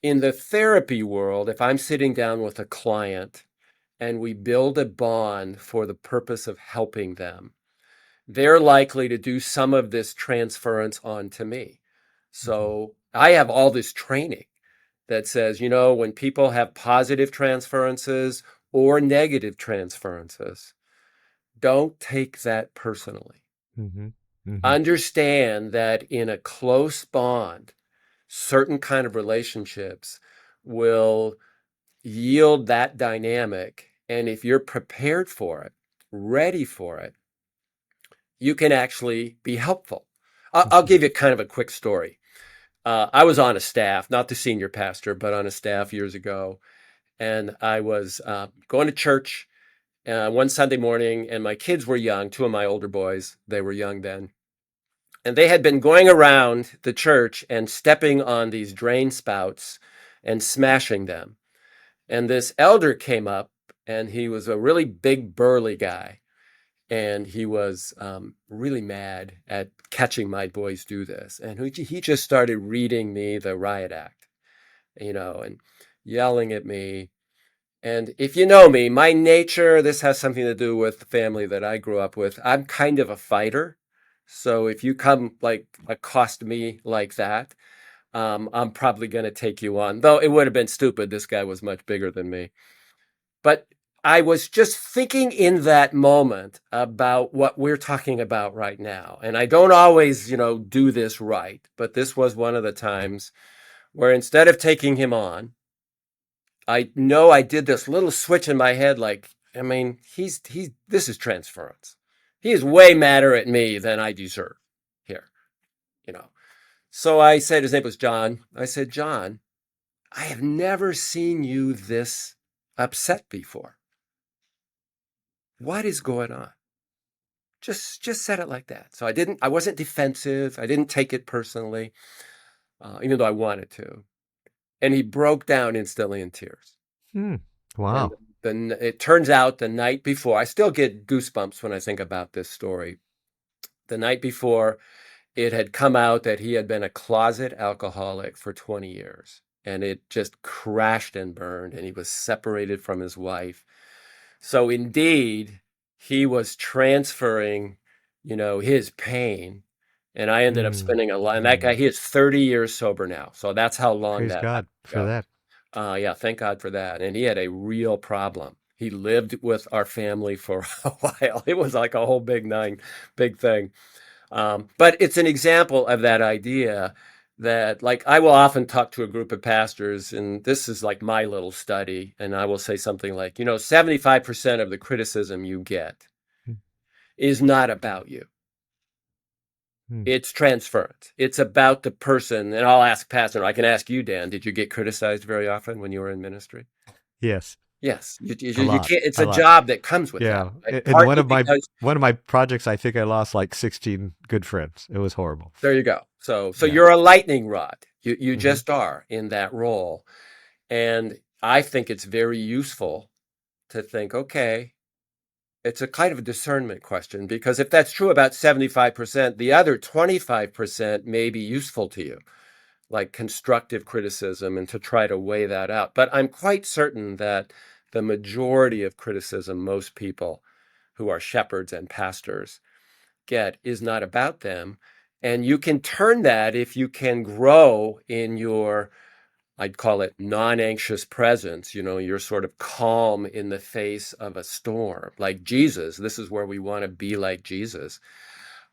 in the therapy world. If I'm sitting down with a client and we build a bond for the purpose of helping them, they're likely to do some of this transference onto me. Mhm. So I have all this training that says, when people have positive transferences or negative transferences, don't take that personally. Mhm. Mhm. Understand that in a close bond, certain kind of relationships will yield that dynamic. And if you're prepared for it, ready for it, you can actually be helpful. I'll Mhm. give you kind of a quick story. I was on a staff, not the senior pastor, but on a staff years ago. And I was going to church one Sunday morning, and my kids were young, two of my older boys. They were young then. And they had been going around the church and stepping on these drain spouts and smashing them. And this elder came up, and he was a really big, burly guy. And he was really mad at catching my boys do this. And he just started reading me the riot act, and yelling at me. And if you know me, my nature, this has something to do with the family that I grew up with. I'm kind of a fighter. So if you come like accost me like that, I'm probably going to take you on. Though it would have been stupid. This guy was much bigger than me. But I was just thinking in that moment about what we're talking about right now. And I don't always, do this right. But this was one of the times where instead of taking him on, I know I did this little switch in my head, like, I mean, this is transference. He is way madder at me than I deserve here, you know. So I said, his name was John. I said, John, I have never seen you this upset before. What is going on? Just said it like that. So I wasn't defensive. I didn't take it personally, even though I wanted to. And he broke down instantly in tears. Hmm. And Wow. then it turns out the night before, I still get goosebumps when I think about this story. The night before, it had come out that he had been a closet alcoholic for 20 years. And it just crashed and burned, and he was separated from his wife. So indeed, he was transferring, his pain. And I ended up Hmm. spending a lot. And that guy, Hmm. he is 30 years sober now. So that's how long Praise that God happened for ago. that. Yeah, thank God for that. And he had a real problem. He lived with our family for a while. It was like a whole big thing. But it's an example of that idea that, like, I will often talk to a group of pastors, and this is like my little study, and I will say something like, 75% of the criticism you get Hmm. is not about you. Hmm. It's transference. It's about the person. And I'll ask Pastor, I can ask you, Dan, did you get criticized very often when you were in ministry? Yes. Yes, A you lot. can't. It's A a lot. job that comes with that, Yeah. right? In Partly because one of my projects, I think I lost like 16 good friends. It was horrible. there you go. So Yeah. you're a lightning rod. You Hmm. just are in that role, and I think it's very useful to think, okay, it's a kind of a discernment question because if that's true about 75%, the other 25% may be useful to you, like constructive criticism, and to try to weigh that out. But I'm quite certain that the majority of criticism most people who are shepherds and pastors get is not about them. And you can turn that if you can grow in your, I'd call it non-anxious presence. You're sort of calm in the face of a storm, like Jesus. This is where we want to be like Jesus.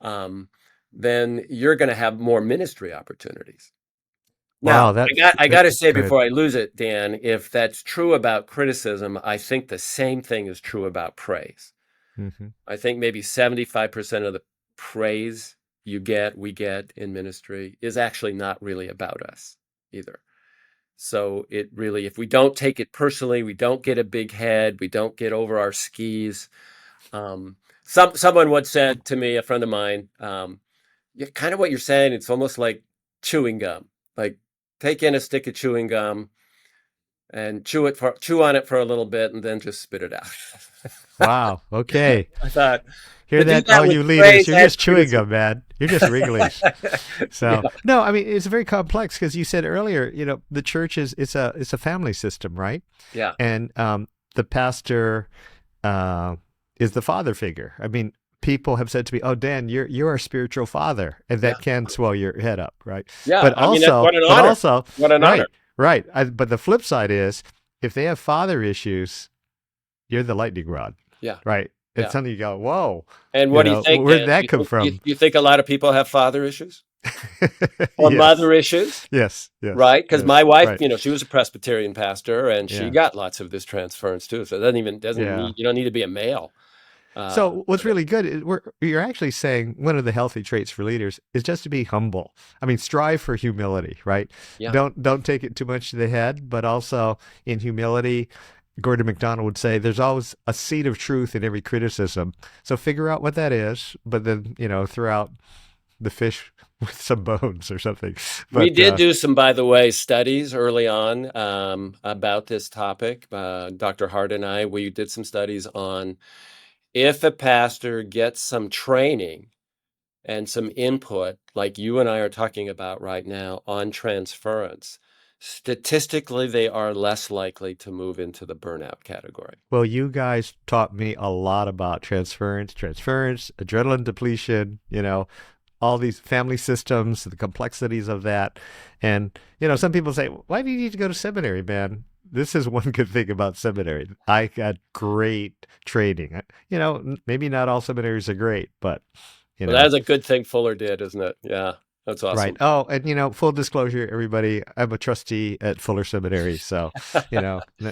Um, then you're going to have more ministry opportunities. Now, Wow. I got to say Good. before I lose it, Dan, if that's true about criticism, I think the same thing is true about praise. Hmm. I think maybe 75% of the praise we get in ministry is actually not really about us either. So it really, if we don't take it personally, we don't get a big head, we don't get over our skis. Um, someone once said to me, a friend of mine, yeah, kind of what you're saying, it's almost like chewing gum. Like take in a stick of chewing gum and chew on it for a little bit and then just spit it out. Wow. Okay. I thought Hear to do that, that all with you leaders? praise You're and just chewing criticism. gum, man. You're just Wrigley's. So Yeah, no, I mean it's very complex because you said earlier, the church is it's a family system, right? yeah, And the pastor uh, is the father figure. I mean, people have said to me, "Oh, Dan, you're our spiritual father," and yeah, that can swell your head up, right? yeah. But I mean, also, what an but honor! also, What an honor! right, right. But the flip side is, if they have father issues, you're the lightning rod, Yeah, right? It's yeah. something you go, "Whoa." And what do you think, Where did Dan? that come from? You think a lot of people have father issues or Yes, mother issues, yes, yes, right? Because yes. my wife, Right. she was a Presbyterian pastor, and she Yeah, got lots of this transference too. So it doesn't yeah. need you don't need to be a male. So what's For that. really good is you're actually saying one of the healthy traits for leaders is just to be humble. I mean, strive for humility, right? Yeah, Don't take it too much to the head, but also in humility, Gordon MacDonald would say there's always a seed of truth in every criticism. So figure out what that is, but then, throw out the fish with some bones or something. we But did do some, by the way, studies early on about this topic. Dr. Hart and we did some studies on if a pastor gets some training and some input, like you and I are talking about right now on transference, statistically, they are less likely to move into the burnout category. well, you guys taught me a lot about transference, adrenaline depletion, all these family systems, the complexities of that. And, some people say, why do you need to go to seminary, man? This is one good thing about seminary. I got great training. Maybe not all seminaries are great, but, you Well, that know, is a good thing Fuller did, isn't it? Yeah, that's right. awesome. Oh, and, full disclosure, everybody, I'm a trustee at Fuller Seminary. So,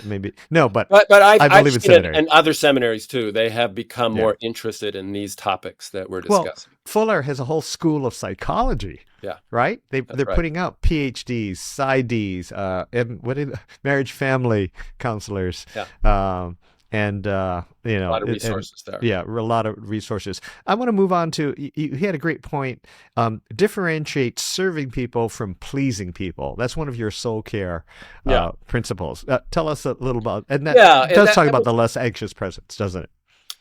maybe, no, but But I I've believe in seen it seminary. in other seminaries too. They have become Yeah. more interested in these topics that we're Well, discussing. Fuller has a whole school of psychology, Yeah, right? that's They're right. putting out PhDs, PsyDs, and marriage family counselors, Yeah. um, and A lot of resources there. yeah, a lot of resources. I want to move on to you had a great point. Differentiate serving people from pleasing people. That's one of your soul care Yeah. principles. Tell us a little about, and that Yeah, and does that, talk that about was the less anxious presence, doesn't it?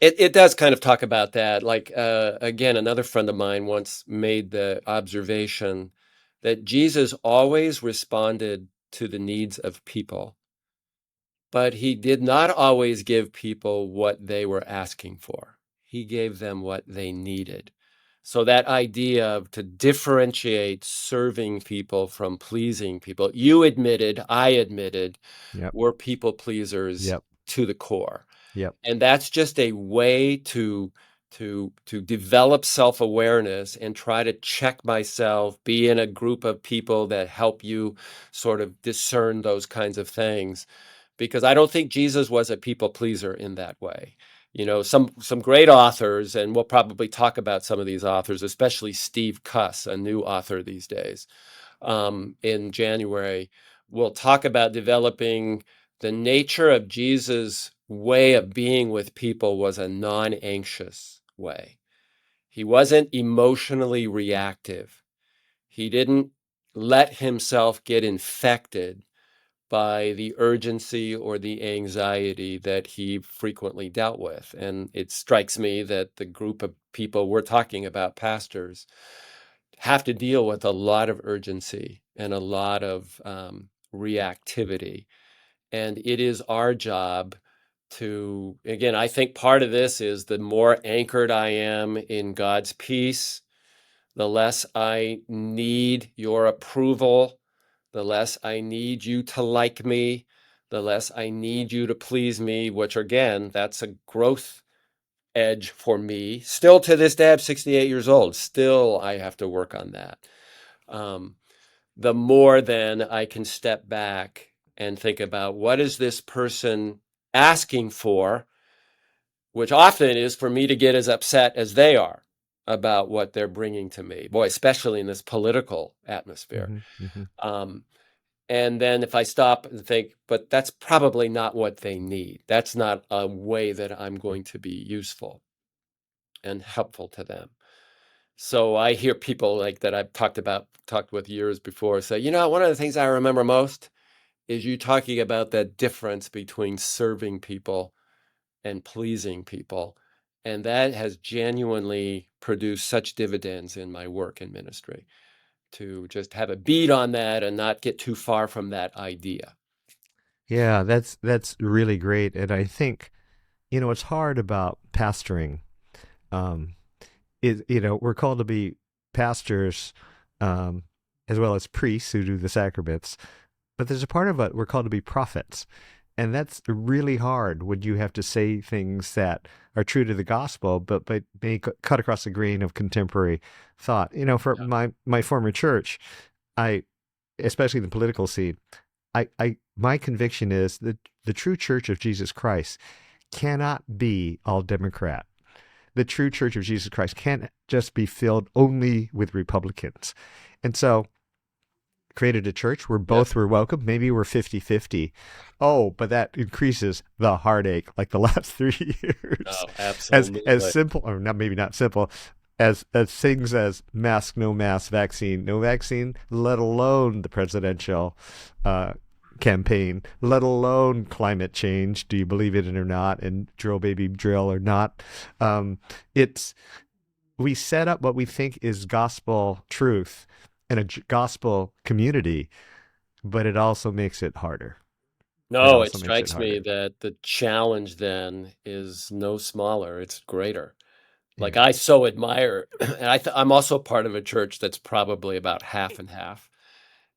it does kind of talk about that. Like again, another friend of mine once made the observation that Jesus always responded to the needs of people, but he did not always give people what they were asking for. He gave them what they needed. So that idea of to differentiate serving people from pleasing people, you admitted, I admitted, Yep. we're people pleasers Yep. to the core. Yep. And that's just a way to develop self-awareness and try to check myself, be in a group of people that help you sort of discern those kinds of things, because I don't think Jesus was a people pleaser in that way. You know, some great authors, and we'll probably talk about some of these authors, especially Steve Cuss, a new author these days, in January, will talk about developing the nature of Jesus' way of being with people was a non-anxious way. He wasn't emotionally reactive. He didn't let himself get infected by the urgency or the anxiety that he frequently dealt with. And it strikes me that the group of people we're talking about, pastors, have to deal with a lot of urgency and a lot of reactivity. And it is our job to, again, I think part of this is the more anchored I am in God's peace, the less I need your approval, the less I need you to like me, the less I need you to please me, which again, that's a growth edge for me. Still to this day, I'm 68 years old. Still, I have to work on that. Um, the more then I can step back and think about what is this person asking for, which often is for me to get as upset as they are about what they're bringing to me. Boy, especially in this political atmosphere. Hmm. Hmm. Um, and then if I stop and think, but that's probably not what they need. That's not a way that I'm going to be useful and helpful to them. So I hear people like that I've talked with years before say, you know, one of the things I remember most is you talking about that difference between serving people and pleasing people. And that has genuinely produced such dividends in my work in ministry to just have a beat on that and not get too far from that idea. Yeah, that's really great, and I think what's hard about pastoring um, is we're called to be pastors um, as well as priests who do the sacraments, but there's a part of it we're called to be prophets, and that's really hard when you have to say things that are true to the gospel, but may cut across the grain of contemporary thought. For Yeah. my former church, I especially in the political scene, I my conviction is that the true Church of Jesus Christ cannot be all Democrat. The true Church of Jesus Christ can't just be filled only with Republicans. And so created a church where Yep. both were welcome. Maybe we're 50-50. Oh, but that increases the heartache like the last 3 years. Oh, As absolutely. simple, or not maybe not simple, as things as mask, no mask, vaccine, no vaccine, let alone the presidential campaign, let alone climate change. Do you believe it or not? And drill baby drill or not? It's we set up what we think is gospel truth in a gospel community, but it also makes it harder. It No, it also makes it strikes me harder. that the challenge then is no smaller, it's greater. Like Yeah. I so admire, and I'm also part of a church that's probably about half and half,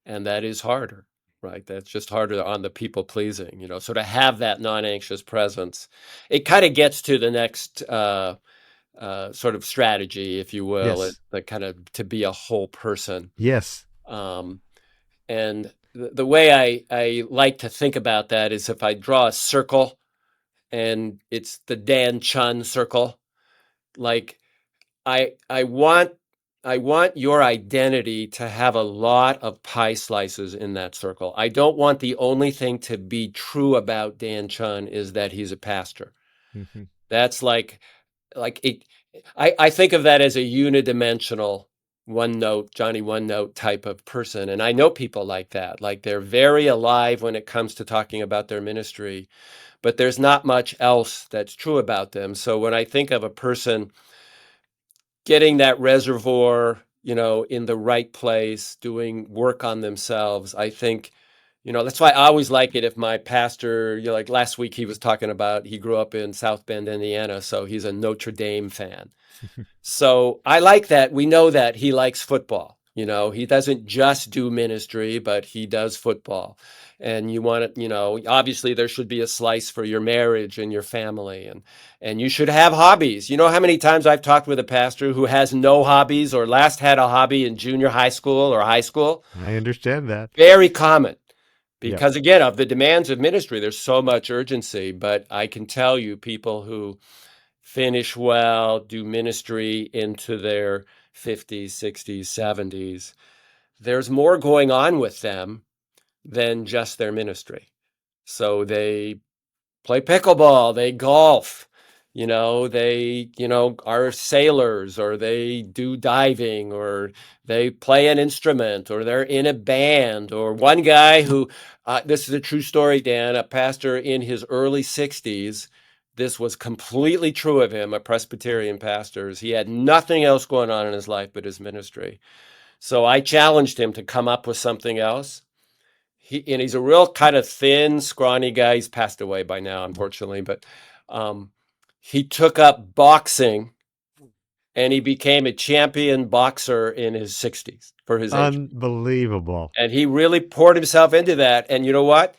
and that is harder, right? That's just harder on the people pleasing, you know. So to have that non-anxious presence, it kind of gets to the next sort of strategy, if you will, Yes. the kind of to be a whole person. Yes. Um, and the way I like to think about that is if I draw a circle and it's the Dan Chun circle, like I want want your identity to have a lot of pie slices in that circle. I don't want the only thing to be true about Dan Chun is that he's a pastor. Hmm. That's like it, I think of that as a unidimensional one note, Johnny one note type of person. And I know people like that. Like they're very alive when it comes to talking about their ministry, but there's not much else that's true about them. So when I think of a person getting that reservoir, in the right place, doing work on themselves, I think, that's why I always like it if my pastor, like last week he was talking about, he grew up in South Bend, Indiana, so he's a Notre Dame fan. So I like that. We know that he likes football. He doesn't just do ministry, but he does football. And you want it, obviously there should be a slice for your marriage and your family, and you should have hobbies. You know how many times I've talked with a pastor who has no hobbies or last had a hobby in junior high school or high school? I understand that. Very common. Yeah. Because again, of the demands of ministry, there's so much urgency. But I can tell you, people who finish well, do ministry into their 50s, 60s, 70s, there's more going on with them than just their ministry. So they play pickleball, they golf, they, are sailors, or they do diving, or they play an instrument, or they're in a band. Or one guy who, this is a true story, Dan, a pastor in his early 60s. This was completely true of him, a Presbyterian pastor. He had nothing else going on in his life but his ministry. So I challenged him to come up with something else. He's a real kind of thin, scrawny guy. He's passed away by now, unfortunately, but um, he took up boxing and he became a champion boxer in his 60s for his age. Unbelievable. And he really poured himself into that. And you know what?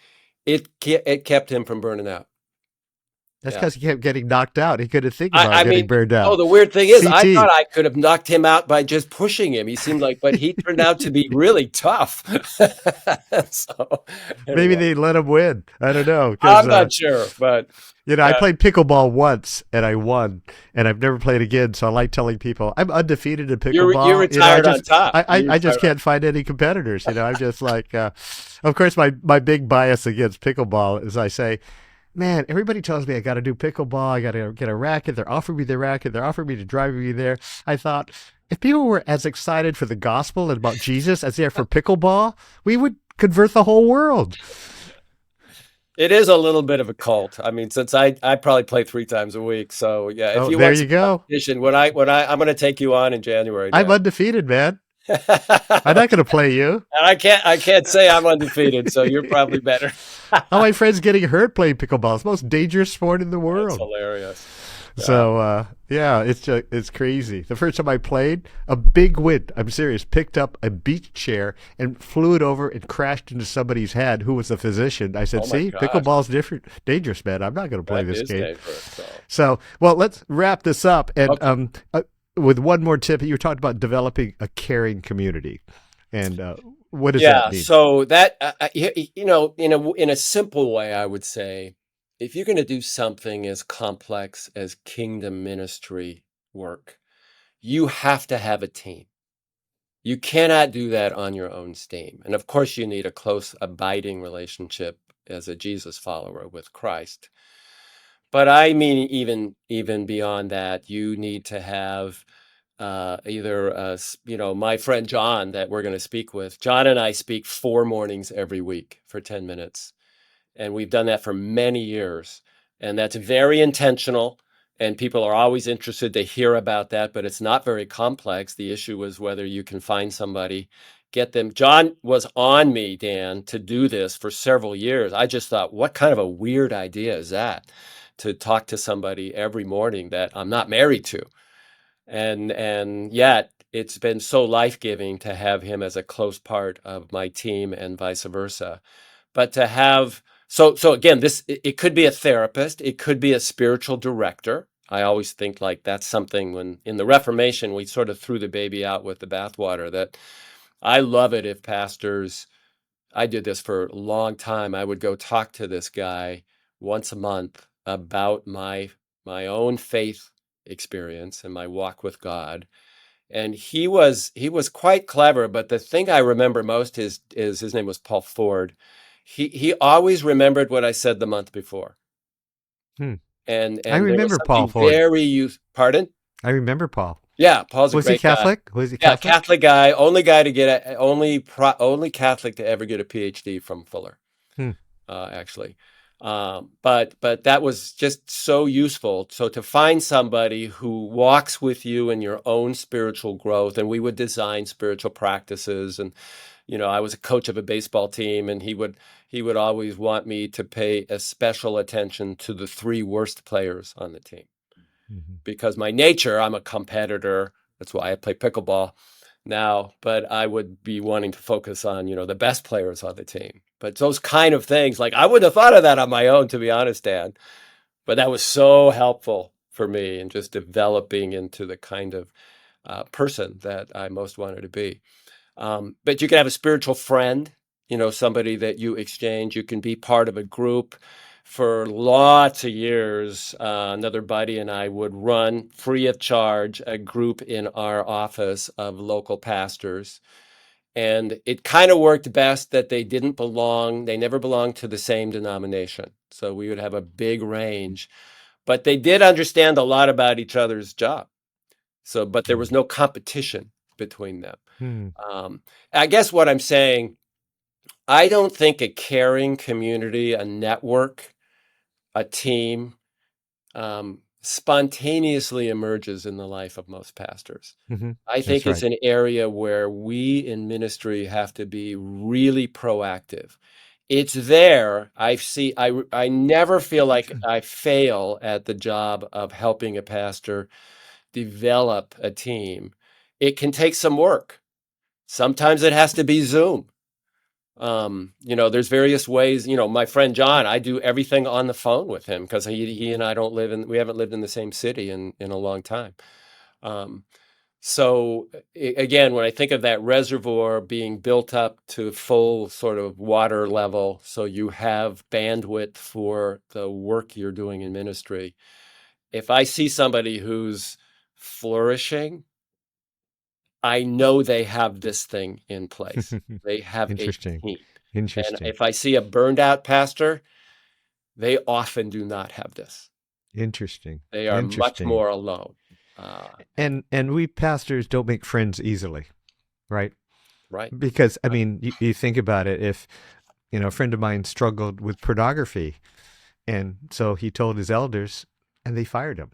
It kept him from burning out. That's Yeah. because he kept getting knocked out. He couldn't think about I getting mean, burned out. the weird thing is, I CT. thought I could have knocked him out by just pushing him. He seemed like, but he turned out to be really tough. So, Maybe anyway, they let him win. I don't know. Because, I'm not sure, but I yeah, played pickleball once and I won, and I've never played again. So I like telling people I'm undefeated in you pickleball. retired on top. You I just retired on. can't find any competitors. I'm just like, of course, my big bias against pickleball is I say, man, everybody tells me I got to do pickleball. I got to get a racket. They're offering me the racket. They're offering me to drive me there. I thought if people were as excited for the gospel and about Jesus as they are for pickleball, we would convert the whole world. It is a little bit of a cult. I mean, since I probably play 3 times a week, so yeah. If Oh, you there want you some go. competition, I'm going to take you on in January, I'm Dan. undefeated, man. I'm And not going to play you. I can't say I'm undefeated, so you're probably better. All my friends getting hurt playing pickleball. It's the most dangerous sport in the That's world. hilarious. Yeah. So yeah, it's crazy. The first time I played, a big wind, I'm serious, picked up a beach chair and flew it over and crashed into somebody's head who was a physician. I said, Oh my see, gosh, pickleball's different, dangerous, man. I'm not going to play that this is game. dangerous. So, So, well, let's wrap this up. And okay. with one more tip, you talked about developing a caring community. And what does that Yeah. mean? So that in a simple way, I would say, if you're going to do something as complex as kingdom ministry work, you have to have a team. You cannot do that on your own steam. And of course, you need a close, abiding relationship as a Jesus follower with Christ. But I mean, even beyond that, you need to have either, my friend John that we're going to speak with. John and I speak 4 mornings every week for 10 minutes. And we've done that for many years. And that's very intentional. And people are always interested to hear about that, but it's not very complex. The issue is whether you can find somebody, get them. John was on me, Dan, to do this for several years. I just thought, what kind of a weird idea is that? To talk to somebody every morning that I'm not married to. And yet it's been so life-giving to have him as a close part of my team and vice versa. But to have so again, it could be a therapist, it could be a spiritual director. I always think like that's something when in the Reformation we sort of threw the baby out with the bathwater. That I love it if pastors, I did this for a long time. I would go talk to this guy once a month about my own faith experience and my walk with God. And he was quite clever, but the thing I remember most is his name was Paul Ford. He always remembered what I said the month before. Hmm. I And there was remember Paul something Ford. very use pardon? I remember Paul. Yeah, Paul's a Was he great guy. Catholic? Was he Yeah, Catholic? Catholic guy, only guy to get only Catholic to ever get a PhD from Fuller. Hmm. Actually. But that was just so useful. So to find somebody who walks with you in your own spiritual growth, and we would design spiritual practices. And I was a coach of a baseball team, and he would always want me to pay a special attention to the three worst players on the team Mhm. because my nature, I'm a competitor. That's why I play pickleball now, but I would be wanting to focus on, the best players on the team. But those kind of things, like I wouldn't have thought of that on my own, to be honest, Dan. But that was so helpful for me in just developing into the kind of person that I most wanted to be. But you can have a spiritual friend, somebody that you exchange. You can be part of a group. For lots of years, another buddy and I would run free of charge a group in our office of local pastors. And it kind of worked best that they never belonged to the same denomination. So we would have a big range, but they did understand a lot about each other's job. But there was no competition between them. Hmm. Um, I guess what I'm saying, I don't think a caring community, a network, a team, spontaneously emerges in the life of most pastors. Hmm. I That's think it's right. an area where we in ministry have to be really proactive. It's there. I never feel like I fail at the job of helping a pastor develop a team. It can take some work. Sometimes it has to be Zoom. There's various ways. My friend John, I do everything on the phone with him because he and I we haven't lived in the same city in a long time. Um, again, when I think of that reservoir being built up to full sort of water level, so you have bandwidth for the work you're doing in ministry. If I see somebody who's flourishing, I know they have this thing in place. They have a Interesting. team. And Interesting. if I see a burned out pastor, they often do not have this. Interesting. They are much Interesting. more alone. And And we pastors don't make friends easily, right? right, Because I right. mean, you think about it. If a friend of mine struggled with pornography, and so he told his elders, and they fired him.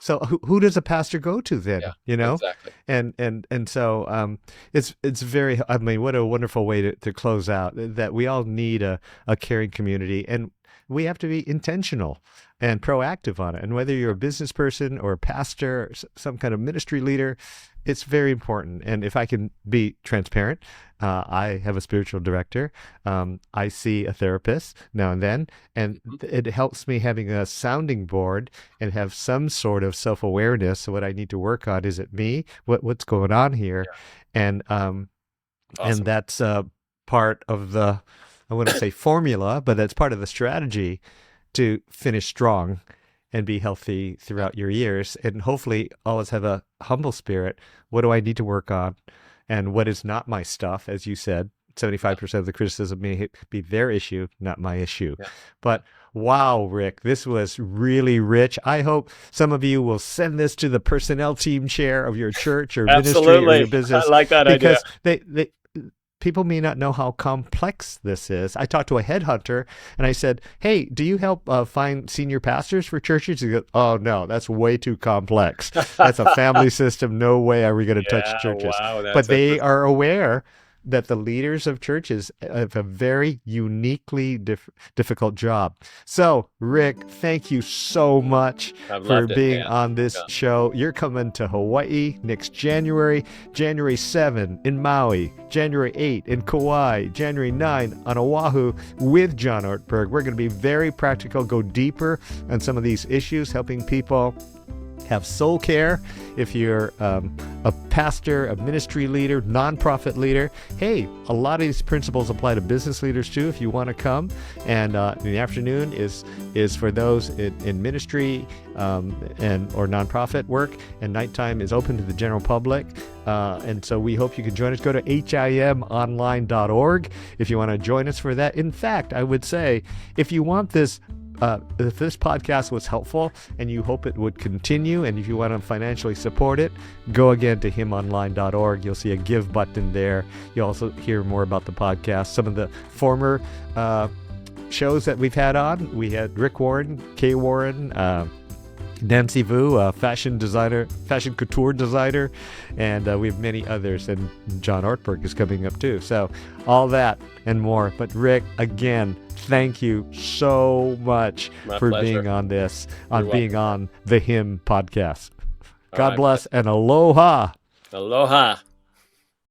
So who does a pastor go to Yeah, then? exactly. And so it's very. I mean, what a wonderful way to close out that we all need a caring community, and we have to be intentional and proactive on it. And whether you're a business person or a pastor, or some kind of ministry leader, it's very important. And if I can be transparent, I have a spiritual director. I see a therapist now and then, and Mhm. it helps me having a sounding board and have some sort of self-awareness of what I need to work on. Is it me? What's going on here? Yeah, And awesome. that's part of the, I wouldn't say formula, but that's part of the strategy to finish strong and be healthy Yeah, throughout your years, and hopefully always have a humble spirit. What do I need to work on, and what is not my stuff? As you said, yeah, 75% of the criticism may be their issue, not my issue. yeah. But wow, Rick, this was really rich. I hope some of you will send this to the personnel team chair of your church or ministry or your Absolutely. I business, like that idea. because people may not know how complex this is. I talked to a headhunter and I said, "Hey, do you help find senior pastors for churches?" He goes, "Oh no, that's way too complex. That's a family system. No way are we going to touch Yeah, churches." wow, But that's they interesting. are aware that the leaders of churches have a very uniquely difficult job. So, Rick, thank you so much I've for loved it, being Dan. on this Yeah. show. You're coming to Hawaii next January, January 7 in Maui, January 8 in Kauai, January 9 on Oahu with John Ortberg. We're going to be very practical, go deeper on some of these issues, helping people have soul care, if you're a pastor, a ministry leader, nonprofit leader, hey, a lot of these principles apply to business leaders too if you want to come. And the afternoon is for those in ministry and or nonprofit work, and nighttime is open to the general public. And so we hope you can join us. Go to himonline.org if you want to join us for that. In fact, I would say if you want this, if this podcast was helpful and you hope it would continue, and if you want to financially support it, go again to himonline.org. You'll see a give button there. You'll also hear more about the podcast. Some of the former shows that we've had on, we had Rick Warren, Kay Warren, Nancy Vu, fashion couture designer, and we have many others, and John Ortberg is coming up too. So all that and more. But Rick, again, thank you so much for being on this, being on the Him podcast. God bless and aloha. Aloha.